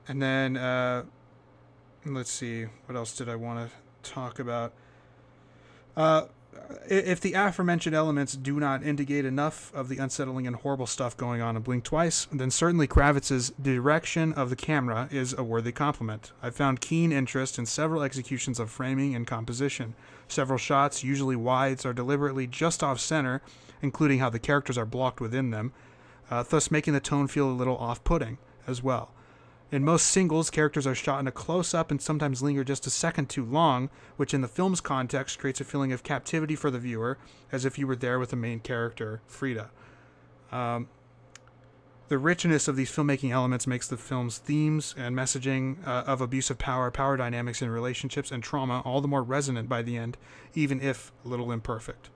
then, let's see, what else did I want to talk about? If the aforementioned elements do not indicate enough of the unsettling and horrible stuff going on in Blink Twice, then certainly Kravitz's direction of the camera is a worthy compliment. I found keen interest in several executions of framing and composition. Several shots, usually wides, are deliberately just off center, including how the characters are blocked within them, thus making the tone feel a little off-putting as well. In most singles, characters are shot in a close-up and sometimes linger just a second too long, which in the film's context creates a feeling of captivity for the viewer, as if you were there with the main character, Frida. The richness of these filmmaking elements makes the film's themes and messaging of abusive power, power dynamics in relationships, and trauma all the more resonant by the end, even if a little imperfect.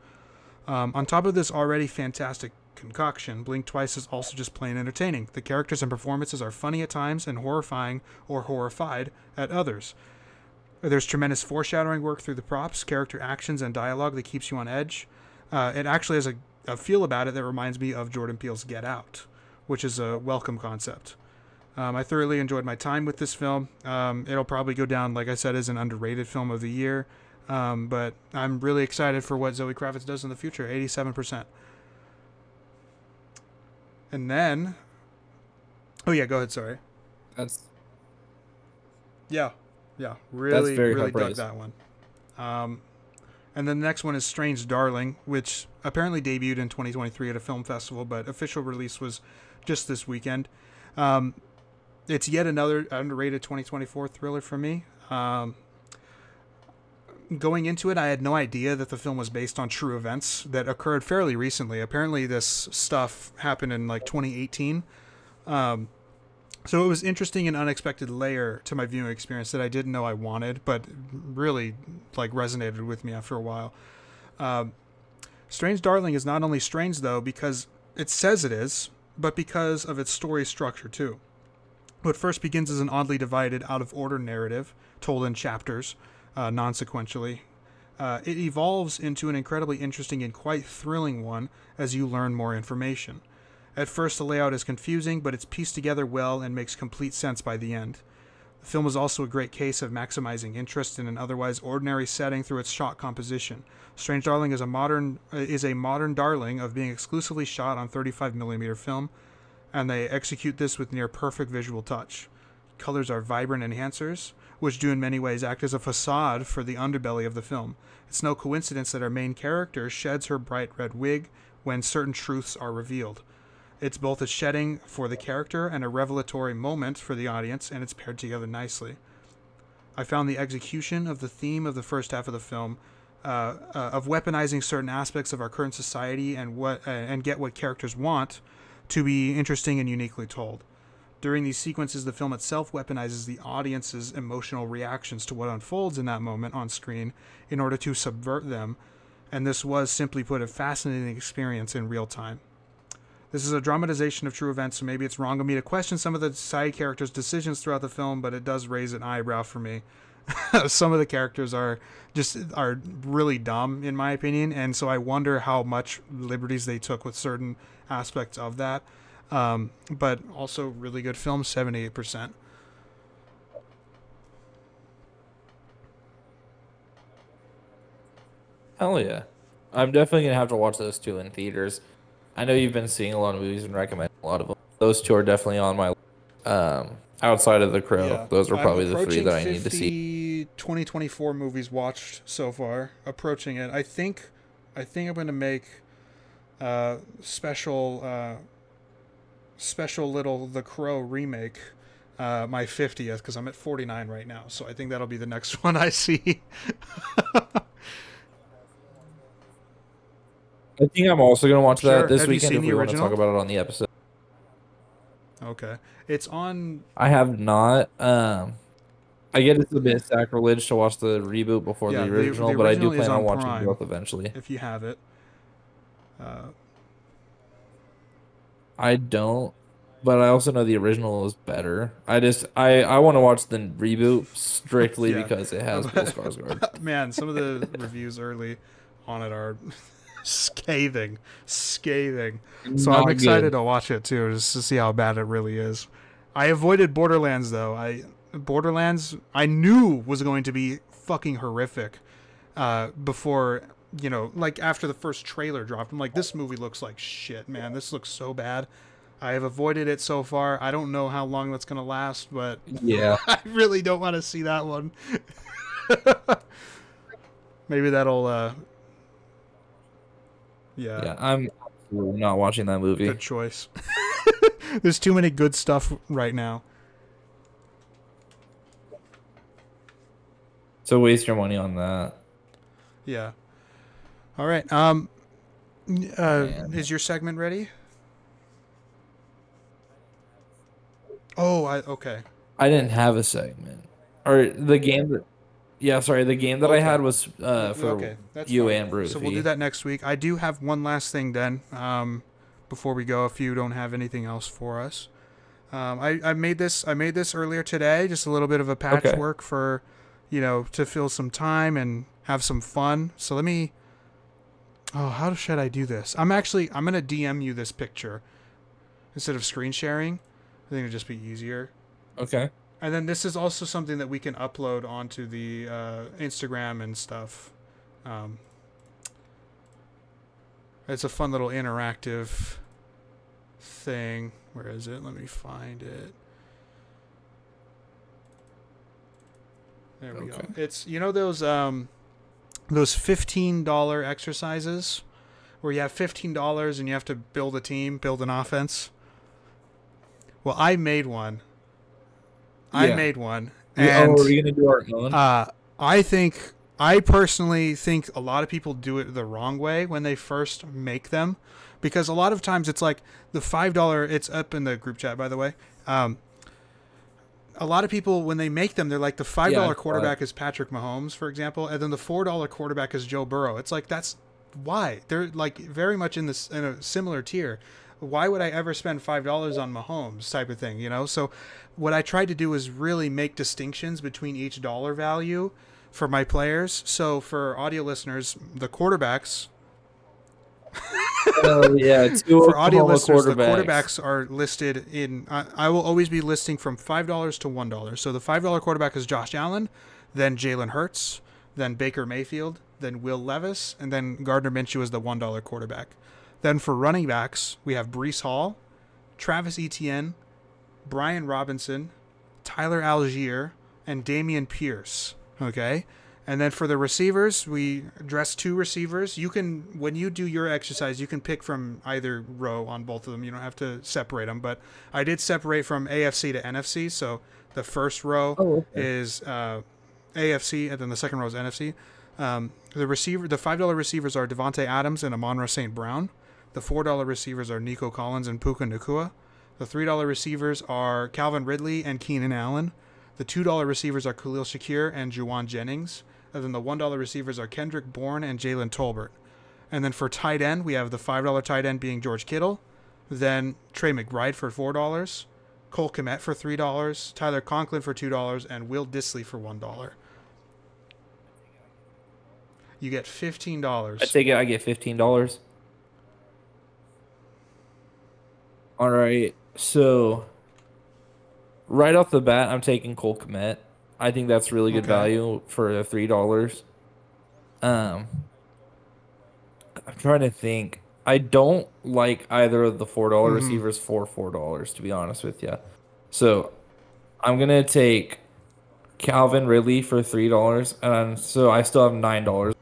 On top of this already fantastic concoction, Blink Twice is also just plain entertaining. The characters and performances are funny at times and horrifying or horrified at others. There's tremendous foreshadowing work through the props, character actions, and dialogue that keeps you on edge. It actually has a feel about it that reminds me of Jordan Peele's Get Out, which is a welcome concept. I thoroughly enjoyed my time with this film. It'll probably go down, like I said, as an underrated film of the year. But I'm really excited for what Zoe Kravitz does in the future. 87%. And then, oh yeah, go ahead. Sorry. That's Yeah, really, very really high dug praise. that one. And then the next one is Strange Darling, which apparently debuted in 2023 at a film festival, but official release was just this weekend. It's yet another underrated 2024 thriller for me. Going into it, I had no idea that the film was based on true events that occurred fairly recently. Apparently, this stuff happened in like 2018. So it was interesting and unexpected layer to my viewing experience that I didn't know I wanted, but really like resonated with me after a while. Strange Darling is not only strange though because it says it is, but because of its story structure too. What first begins as an oddly divided, out of order narrative told in chapters, non-sequentially, it evolves into an incredibly interesting and quite thrilling one as you learn more information. At first, the layout is confusing, but it's pieced together well and makes complete sense by the end. The film is also a great case of maximizing interest in an otherwise ordinary setting through its shot composition. Strange Darling is a modern darling of being exclusively shot on 35mm film, and they execute this with near perfect visual touch. Colors are vibrant enhancers, which do in many ways act as a facade for the underbelly of the film. It's no coincidence that our main character sheds her bright red wig when certain truths are revealed. It's both a shedding for the character and a revelatory moment for the audience, and it's paired together nicely. I found the execution of the theme of the first half of the film, of weaponizing certain aspects of our current society and get what characters want, to be interesting and uniquely told. During these sequences, the film itself weaponizes the audience's emotional reactions to what unfolds in that moment on screen in order to subvert them, and this was, simply put, a fascinating experience in real time. This is a dramatization of true events, so maybe it's wrong of me to question some of the side characters' decisions throughout the film, but it does raise an eyebrow for me. Some of the characters are really dumb, in my opinion, and so I wonder how much liberties they took with certain aspects of that. But also really good film, 78%. Hell yeah. I'm definitely gonna have to watch those two in theaters. I know you've been seeing a lot of movies and recommending a lot of them. Those two are definitely on my outside of The Crow. Yeah, those are I'm probably the three approaching that I need to see. 50 2024 movies watched so far. Approaching it. I think I'm going to make special special little The Crow remake my 50th, because I'm at 49 right now. So I think that'll be the next one I see. I think I'm also gonna watch that Sure. this Have you weekend seen if the we want to talk original? about it on the episode. Okay. It's on. I have not. I get it's a bit sacrilege to watch the reboot before Yeah, the the original, but I do original is plan on on watching Prime both eventually. if you have it. Uh, I don't, but I also know the original is better. I want to watch the reboot strictly yeah. because it has Bill Skarsgård. Man, some of the reviews early on it are scathing, scathing. So I'm Not excited good. to watch it too, just to see how bad it really is. I avoided Borderlands though. Borderlands I knew was going to be fucking horrific. Before, like after the first trailer dropped, I'm like, this movie looks like shit, man. This looks so bad. I have avoided it so far. I don't know how long that's gonna last, but Yeah, I really don't want to see that one. Maybe that'll yeah, yeah. I'm not watching that movie. good choice. There's too many good stuff right now. So waste your money on that, Yeah. All right. man. Is your segment ready? Oh, okay. I didn't have a segment or the game that. Yeah, sorry. The game that I Okay. had was for Okay, that's you fine. and So we'll do Ruthie. that next week. I do have one last thing then. Before we go, if you don't have anything else for us, I made this. I made this earlier today. Just a little bit of a Okay. patchwork for, to fill some time and have some fun. So let me. Oh, how should I do this? I'm gonna DM you this picture instead of screen sharing. I think it'd just be easier. Okay. And then this is also something that we can upload onto the Instagram and stuff. Um, it's a fun little interactive thing. Where is it? Let me find it. There we go. Okay. It's those $15 exercises where you have $15 and you have to build a team, build an offense. Well, I made one. I Yeah. made one, Oh, and are we gonna do our own? I personally think a lot of people do it the wrong way when they first make them, because a lot of times it's like the $5. It's up in the group chat, by the way. A lot of people, when they make them, they're like, the $5 quarterback is Patrick Mahomes, for example, and then the $4 quarterback is Joe Burrow. It's like, that's why they're like very much in a similar tier. Why would I ever spend $5 on Mahomes type of thing, So what I tried to do is really make distinctions between each dollar value for my players. So for audio listeners, the quarterbacks, Oh yeah, two for audio Oklahoma listeners, the quarterbacks. quarterbacks are listed in. I will always be listing from $5 to $1. So the $5 quarterback is Josh Allen, then Jalen Hurts, then Baker Mayfield, then Will Levis, and then Gardner Minshew is the $1 quarterback. Then for running backs, we have Brees Hall, Travis Etienne, Brian Robinson, Tyler Algier, and Damian Pierce. Okay, And then for the receivers, we dress two receivers. You can, when you do your exercise, you can pick from either row on both of them. You don't have to separate them. But I did separate from AFC to NFC. So the first row Oh, okay. is AFC, and then the second row is NFC. The $5 receivers are Devontae Adams and Amon-Ra St. Brown. The $4 receivers are Nico Collins and Puka Nacua. The $3 receivers are Calvin Ridley and Keenan Allen. The $2 receivers are Khalil Shakir and Juwan Jennings. And then the $1 receivers are Kendrick Bourne and Jalen Tolbert. And then for tight end, we have the $5 tight end being George Kittle. Then Trey McBride for $4. Cole Kmet for $3. Tyler Conklin for $2. And Will Dissly for $1. You get I $15. take it. I get $15. All right. So right off the bat, I'm taking Cole Kmet. I think that's really good Okay. value for $3. Um, I'm trying to think. I don't like either of the $4 Mm-hmm. receivers for $4, to be honest with you. So I'm gonna take Calvin Ridley for $3, and so I still have $9.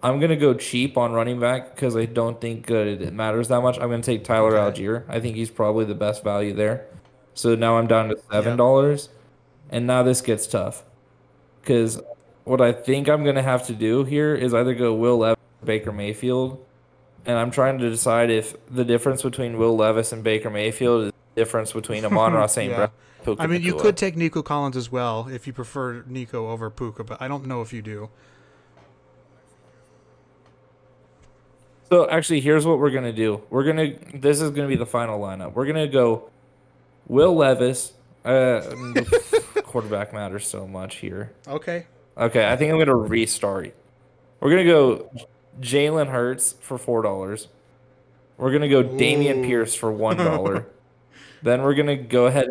I'm gonna go cheap on running back because I don't think it matters that much. I'm gonna take Tyler Okay. Algier. I think he's probably the best value there. So now I'm down to seven Yep. dollars, and now this gets tough because what I think I'm gonna have to do here is either go Will Levis or Baker Mayfield, and I'm trying to decide if the difference between Will Levis and Baker Mayfield is the difference between Amon-Ra St. Brown Yeah. and I Puka mean, you could Nacua. take Nico Collins as well if you prefer Nico over Puka, but I don't know if you do. So actually, here's what we're gonna do. This is gonna be the final lineup. We're gonna go Will Levis. Quarterback matters so much here. Okay. Okay, I think I'm gonna restart. We're gonna go Jalen Hurts for $4. We're gonna go Damian Ooh. Pierce for $1. Then we're gonna go ahead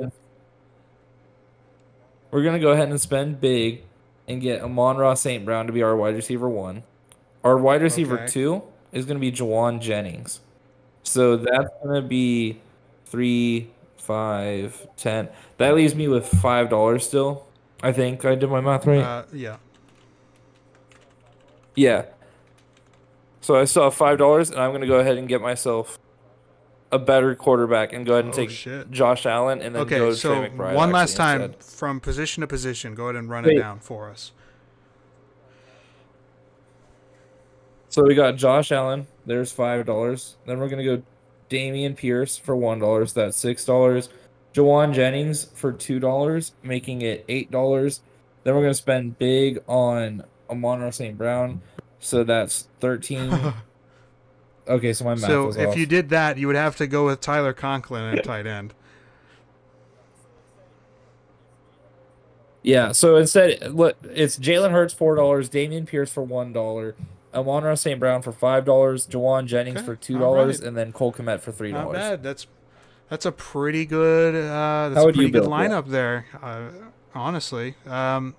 and spend big and get Amon-Ra St. Brown to be our wide receiver one. Our wide receiver Okay. two is gonna be Juwan Jennings. So that's gonna be 3, 5, 10. That leaves me with $5 still. I think I did my math right. Yeah. Yeah. So I still have $5, and I'm gonna go ahead and get myself a better quarterback and go ahead and Oh take shit. Josh Allen and then Okay, go Trey so McBride one last actually time instead. from position to position, go ahead and run it Wait. down for us. So we got Josh Allen. There's $5. Then we're gonna go Damian Pierce for $1. So that's $6. Jawan Jennings for $2, making it $8. Then we're gonna spend big on Amon-Ra St. Brown. So that's 13. Okay, so my math So was if you off. did that, you would have to go with Tyler Conklin at tight end. Yeah, so instead, look, it's Jalen Hurts $4, Damian Pierce for $1, Amon-Ra St. Brown for $5, Jawan Jennings Okay. for All $2, right. and then Cole Kmet for Not $3. bad. That's a pretty good. That's How a would you pretty good build it? lineup there. Honestly, I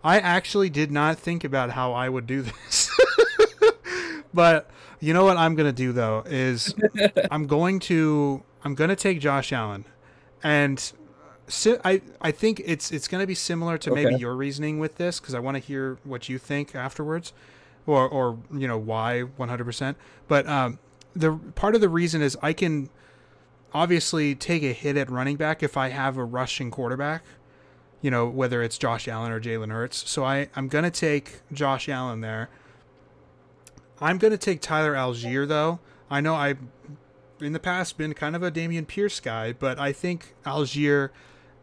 actually did not think about how I would do this, but you know what I'm gonna do though is I'm gonna take Josh Allen, and I think it's gonna be similar to maybe Okay. your reasoning with this because I want to hear what you think afterwards, or why 100%. But the part of the reason is I can obviously take a hit at running back if I have a rushing quarterback, whether it's Josh Allen or Jalen Hurts. So I'm going to take Josh Allen there. I'm going to take Tyler Algier, though. I know I've, in the past, been kind of a Damian Pierce guy, but I think Algier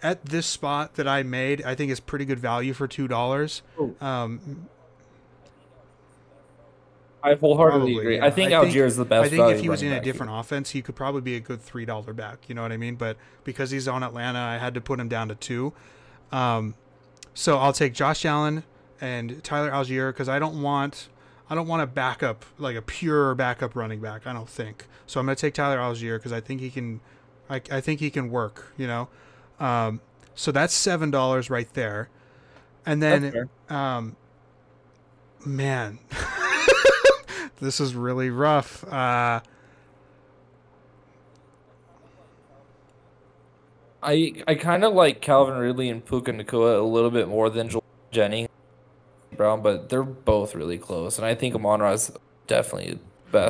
at this spot that I made, I think is pretty good value for $2. Oh, Um, I wholeheartedly Probably, agree. I yeah. think Algier is the I best think if value he was running in a back here. different offense, he could probably be a good $3 back. You know what I mean? But because he's on Atlanta, I had to put him down to 2. Um, so I'll take Josh Allen and Tyler Algier because I don't want a backup, like a pure backup running back. I don't think so. I'm gonna take Tyler Algier because I think he can. I think he can work. So that's $7 right there, and That's then fair. man, this is really rough. I kind of like Calvin Ridley and Puka Nacua a little bit more than Joel Jennings. Brown, but they're both really close. And I think Amon-Ra's definitely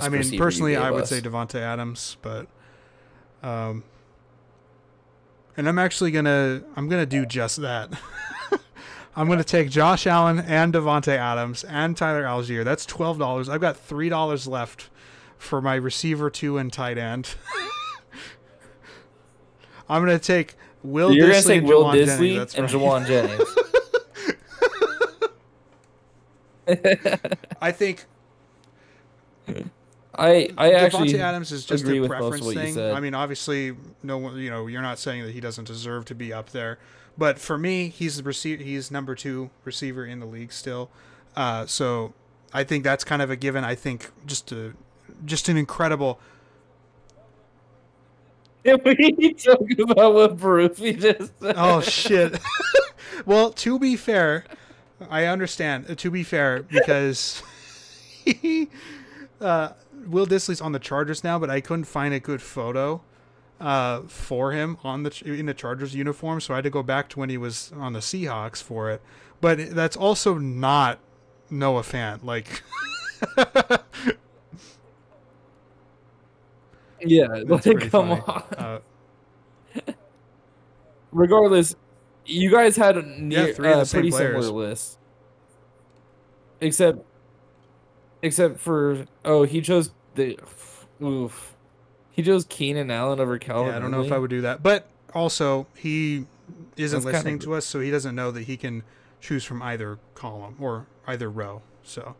I best mean, receiver you personally, I gave would say us. Devonte Adams, but um, and I'm gonna do just that. I'm gonna take Josh Allen and Devonte Adams and Tyler Algier. That's $12. I've got $3 left for my receiver two and tight end. I'm gonna take So Will you're gonna Disley take and Will Jawan Jennings. Disley That's and right. Jawan Jennings. I think I Devonte actually Adams is just a agree with most of preference what you thing. I said. mean, obviously, no one, you're not saying that he doesn't deserve to be up there, but for me, he's the receiver. He's number two receiver in the league still. So I think that's kind of a given. I think just an incredible. If we talk about what Barufi just Oh said. shit. Well, to be fair, I understand. To be fair, because he, Will Disley's on the Chargers now, but I couldn't find a good photo for him in the Chargers uniform, so I had to go back to when he was on the Seahawks for it. But that's also not Noah Fant. Like, Yeah, that's like pretty come funny. on. Regardless, you guys had a Yeah, near three of the same pretty similar players. list, except for he chose the oof. He chose Keenan Allen over Yeah, Calvin I don't know if I Ridley. would do that, but also he isn't That's kind listening of to us, so he doesn't know that he can choose from either column or either row. So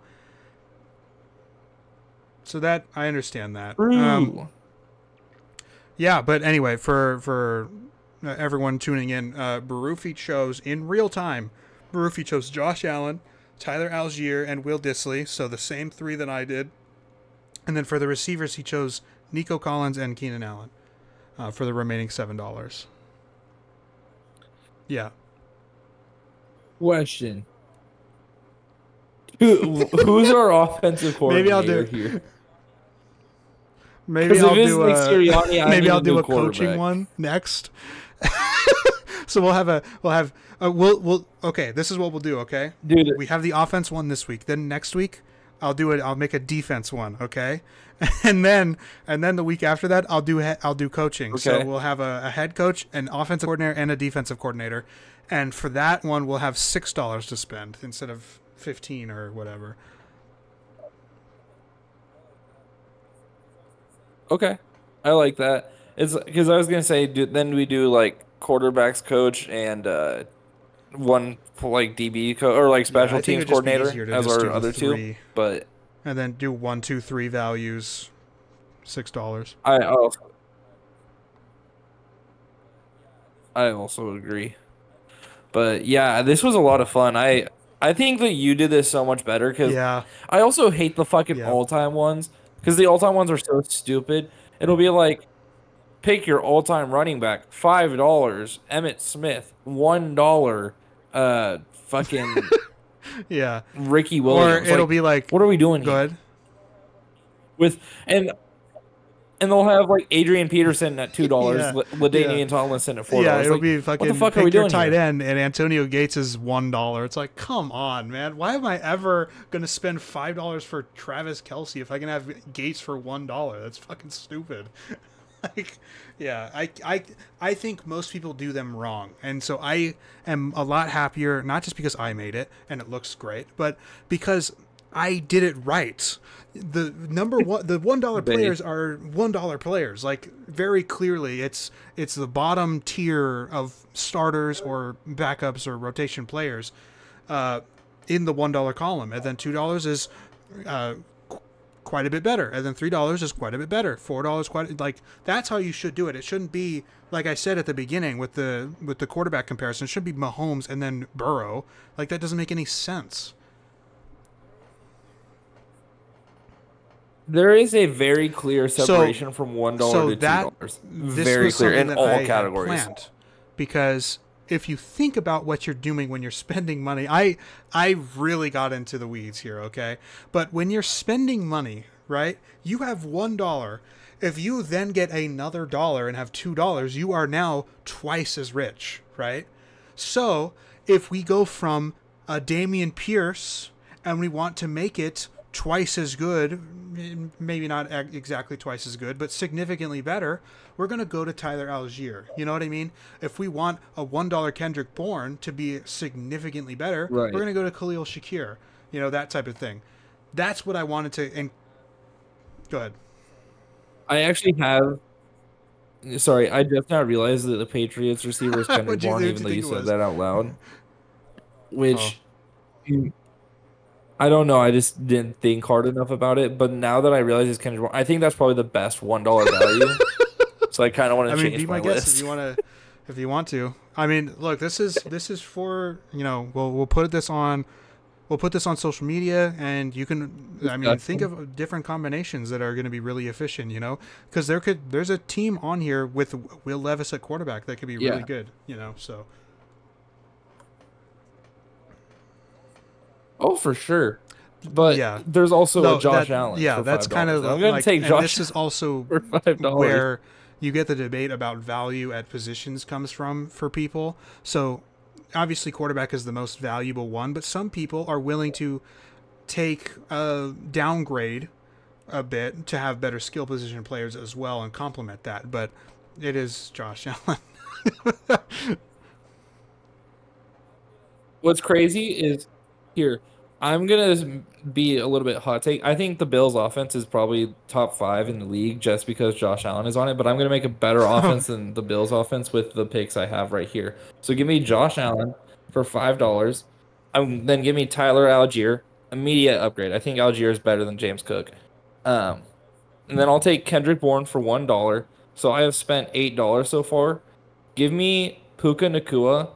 that I understand that. true. Yeah, but anyway, for everyone tuning in, Barufi chose in real time. Barufi chose Josh Allen, Tyler Algier, and Will Disley. So the same three that I did. And then for the receivers, he chose Nico Collins and Keenan Allen for the remaining $7. Yeah, Question: who's our offensive maybe I'll coordinator do. here? Maybe Because if I'll it's do Nick a. Sirianni, I Maybe need I'll a do new a coaching quarterback. one next. So we'll okay, this is what we'll do, okay? Dude, We have the offense one this week. Then next week I'll make a defense one, okay? And then the week after that I'll do coaching. So okay. we'll have a head coach, an offensive coordinator and a defensive coordinator. And for that one we'll have $6 to spend instead of 15 or whatever. Okay. I like that. It's because I was gonna say, then we do like quarterbacks coach and one for like DB or like Yeah, special I think teams it'd just be coordinator easier to as just our do the other two. 3 But and then do 1, 2, 3 values, $6. I also agree. But yeah, this was a lot of fun. I think that you did this so much better because Yeah, I also hate the fucking yeah, all time ones because the all time ones are so stupid. It'll be like pick your all time running back, $5. Emmett Smith, $1. Fucking yeah. Ricky Or Williams. it'll Like, be like, what are we doing go here? ahead. With and they'll have like Adrian Peterson at $2, Yeah, yeah, Ladainian Tomlinson at yeah. $4. It'll Like, be what the fucking fuck are we pick your doing tight here? end, and Antonio Gates is $1. It's like, come on, man. Why am I ever gonna spend $5 for Travis Kelsey if I can have Gates for $1? That's fucking stupid. Like, yeah, I think most people do them wrong, and so I am a lot happier, not just because I made it and it looks great, but because I did it right. The number one, the $1 They players are $1 players. Like, very clearly, it's the bottom tier of starters or backups or rotation players in the $1 column, and then $2 is uh, quite a bit better, and then $3 is quite a bit better. $4 quite like that's how you should do it. It shouldn't be like I said at the beginning with the quarterback comparison. It should be Mahomes and then Burrow. Like, that doesn't make any sense. There is a very clear So separation from $1 so to that $2. this Very was clear something in that all I had categories. planned, because if you think about what you're doing when you're spending money, I really got into the weeds here, okay? But when you're spending money, right? You have $1. If you then get another dollar and have $2, you are now twice as rich, right? So if we go from Damian Pierce, and we want to make it twice as good, maybe not exactly twice as good, but significantly better, we're going to go to Tyler Algier. You know what I mean? If we want a $1 Kendrick Bourne to be significantly better, we're Right. going to go to Khalil Shakir. You know, that type of thing. That's what I wanted to. And go ahead. I actually have. Sorry, I just now realized that the Patriots receiver is Kendrick Bourne, What'd even you though think you it said was? that out loud. Oh, Which I don't know. I just didn't think hard enough about it. But now that I realize it's Kendrick Bourne, I think that's probably the best $1 value. So I kind of want I to mean, be change my my guest if you list. want to. If you want to, I mean, look, this is for we'll put this on. We'll put this on social media, and you can. I mean, think Disgusting. of different combinations that are going to be really efficient. You know, because there's a team on here with Will Levis at quarterback that could be really Yeah. good. You know, so Oh, for sure. But yeah, there's also a no, Josh Allen for that's five kind dollars, and I'm of gonna like, take and Josh this is also for $5. where you get the debate about value at positions comes from for people. So obviously quarterback is the most valuable one, but some people are willing to take a downgrade a bit to have better skill position players as well and complement that. But it is Josh Allen. What's crazy is here. I'm gonna be a little bit hot take. I think the Bills' offense is probably top five in the league just because Josh Allen is on it. But I'm gonna make a better offense than the Bills' offense with the picks I have right here. So give me Josh Allen for $5. Then give me Tyler Algier, immediate upgrade. I think Algier is better than James Cook. Um, and then I'll take Kendrick Bourne for $1. So I have spent $8 so far. Give me Puka Nakua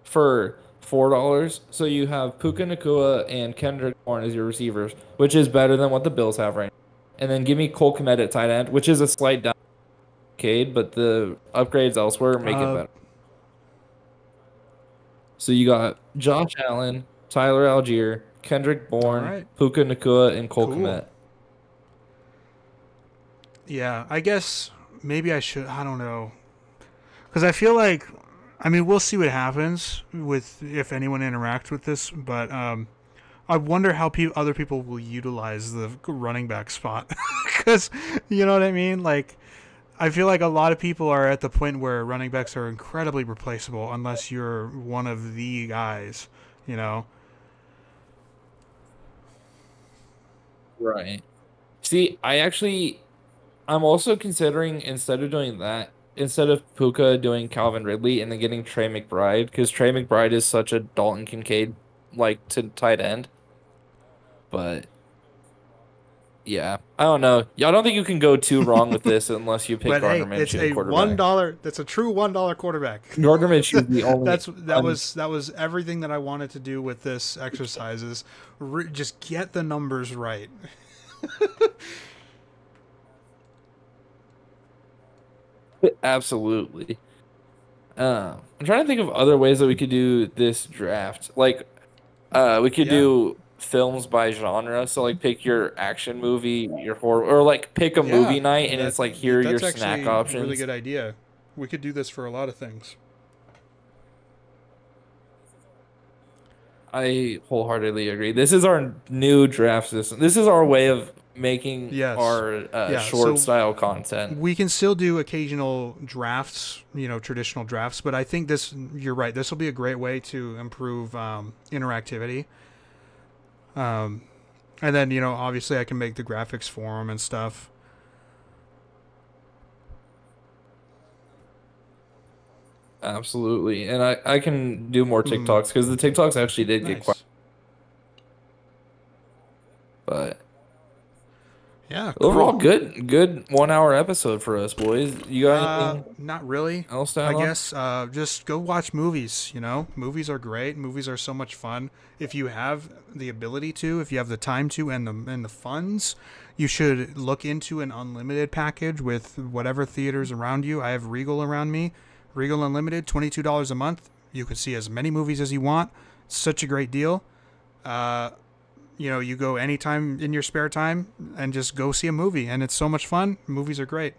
for $4. So you have Puka Nakua and Kendrick Bourne as your receivers, which is better than what the Bills have right now. And then give me Cole Kmet at tight end, which is a slight downcade, but the upgrades elsewhere make it uh, better. So you got Josh Allen, Tyler Algier, Kendrick all Bourne, right, Puka Nakua, and Cole cool. Kmet. Yeah, I guess maybe I should. I don't know, because I feel like, I mean, we'll see what happens with if anyone interacts with this, but I wonder how other people will utilize the running back spot, because you know what I mean. Like, I feel like a lot of people are at the point where running backs are incredibly replaceable unless you're one of the guys. You know. Right. See, I'm also considering instead of doing that, instead of Puka doing Calvin Ridley and then getting Trey McBride, because Trey McBride is such a Dalton Kincaid like to tight end. But yeah, I don't know. Yeah, I don't think you can go too wrong with this unless you pick But Gardner hey, it's Minshew at a one quarterback. dollar. That's a true $1 quarterback. Gardner Minshew is the only un That was everything that I wanted to do with this exercise is just get the numbers right. absolutely. I'm trying to think of other ways that we could do this draft. Like we could Yeah, do films by genre. So like pick your action movie, your horror, or like pick a movie yeah. night and it's like here are your That's snack actually a really options. good idea. We could do this for a lot of things. I wholeheartedly agree. This is our new draft system. This is our way of making Yes, our yeah. short So style content. we can still do occasional drafts, traditional drafts. But I think this, you're right. This will be a great way to improve interactivity. Um, and then obviously I can make the graphics for them and stuff. Absolutely. And I can do more Mm, TikToks because the TikToks actually did get quite, nice. but Yeah, overall cool. good 1 hour episode for us, boys. You got anything Not really. else to I add on? guess just go watch movies. Movies are great. Movies are so much fun. If you have the ability to, if you have the time to, and the funds, you should look into an unlimited package with whatever theaters around you. I have Regal around me. Regal Unlimited, $22 a month. You can see as many movies as you want. It's such a great deal. Uh, you go anytime in your spare time and just go see a movie, and it's so much fun. Movies are great.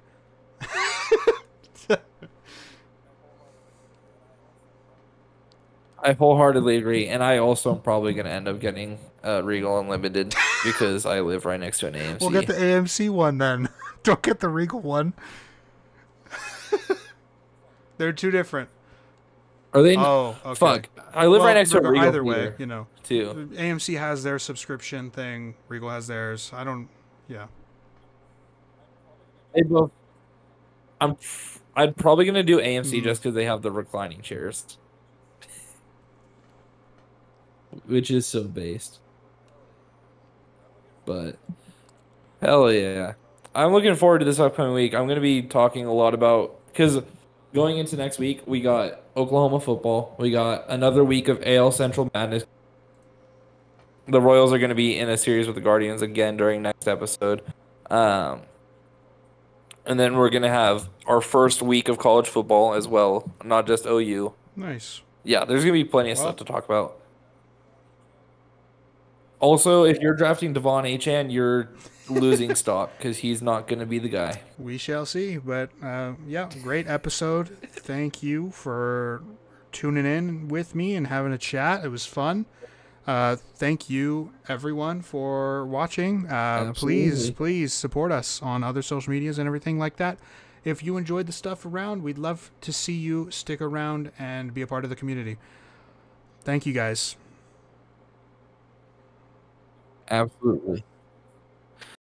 I wholeheartedly agree, and I also am probably going to end up getting Regal Unlimited because I live right next to an We'll get AMC. the AMC one then. Don't get the Regal one. They're two different. Are they? Oh, okay. Fuck! I live right Well, next to a Regal either way, theater you know, too. AMC has their subscription thing. Regal has theirs. I don't. Yeah. They both. I'm. I'm probably gonna do AMC Mm, just because they have the reclining chairs, which is so based. But hell yeah, I'm looking forward to this upcoming week. I'm gonna be talking a lot about because going into next week we got Oklahoma football. We got another week of AL Central Madness. The Royals are gonna be in a series with the Guardians again during next episode. Um, and then we're gonna have our first week of college football as well, not just OU. nice. Yeah, there's gonna be plenty of stuff Well, to talk about. Also, if you're drafting Devon Achan, you're losing stock because he's not gonna be the guy. we shall see. But yeah, great episode. Thank you for tuning in with me and having a chat. It was fun. Thank you, everyone, for watching. Please, Absolutely. please support us on other social medias and everything like that. If you enjoyed the stuff around, we'd love to see you stick around and be a part of the community. Thank you, guys. Absolutely.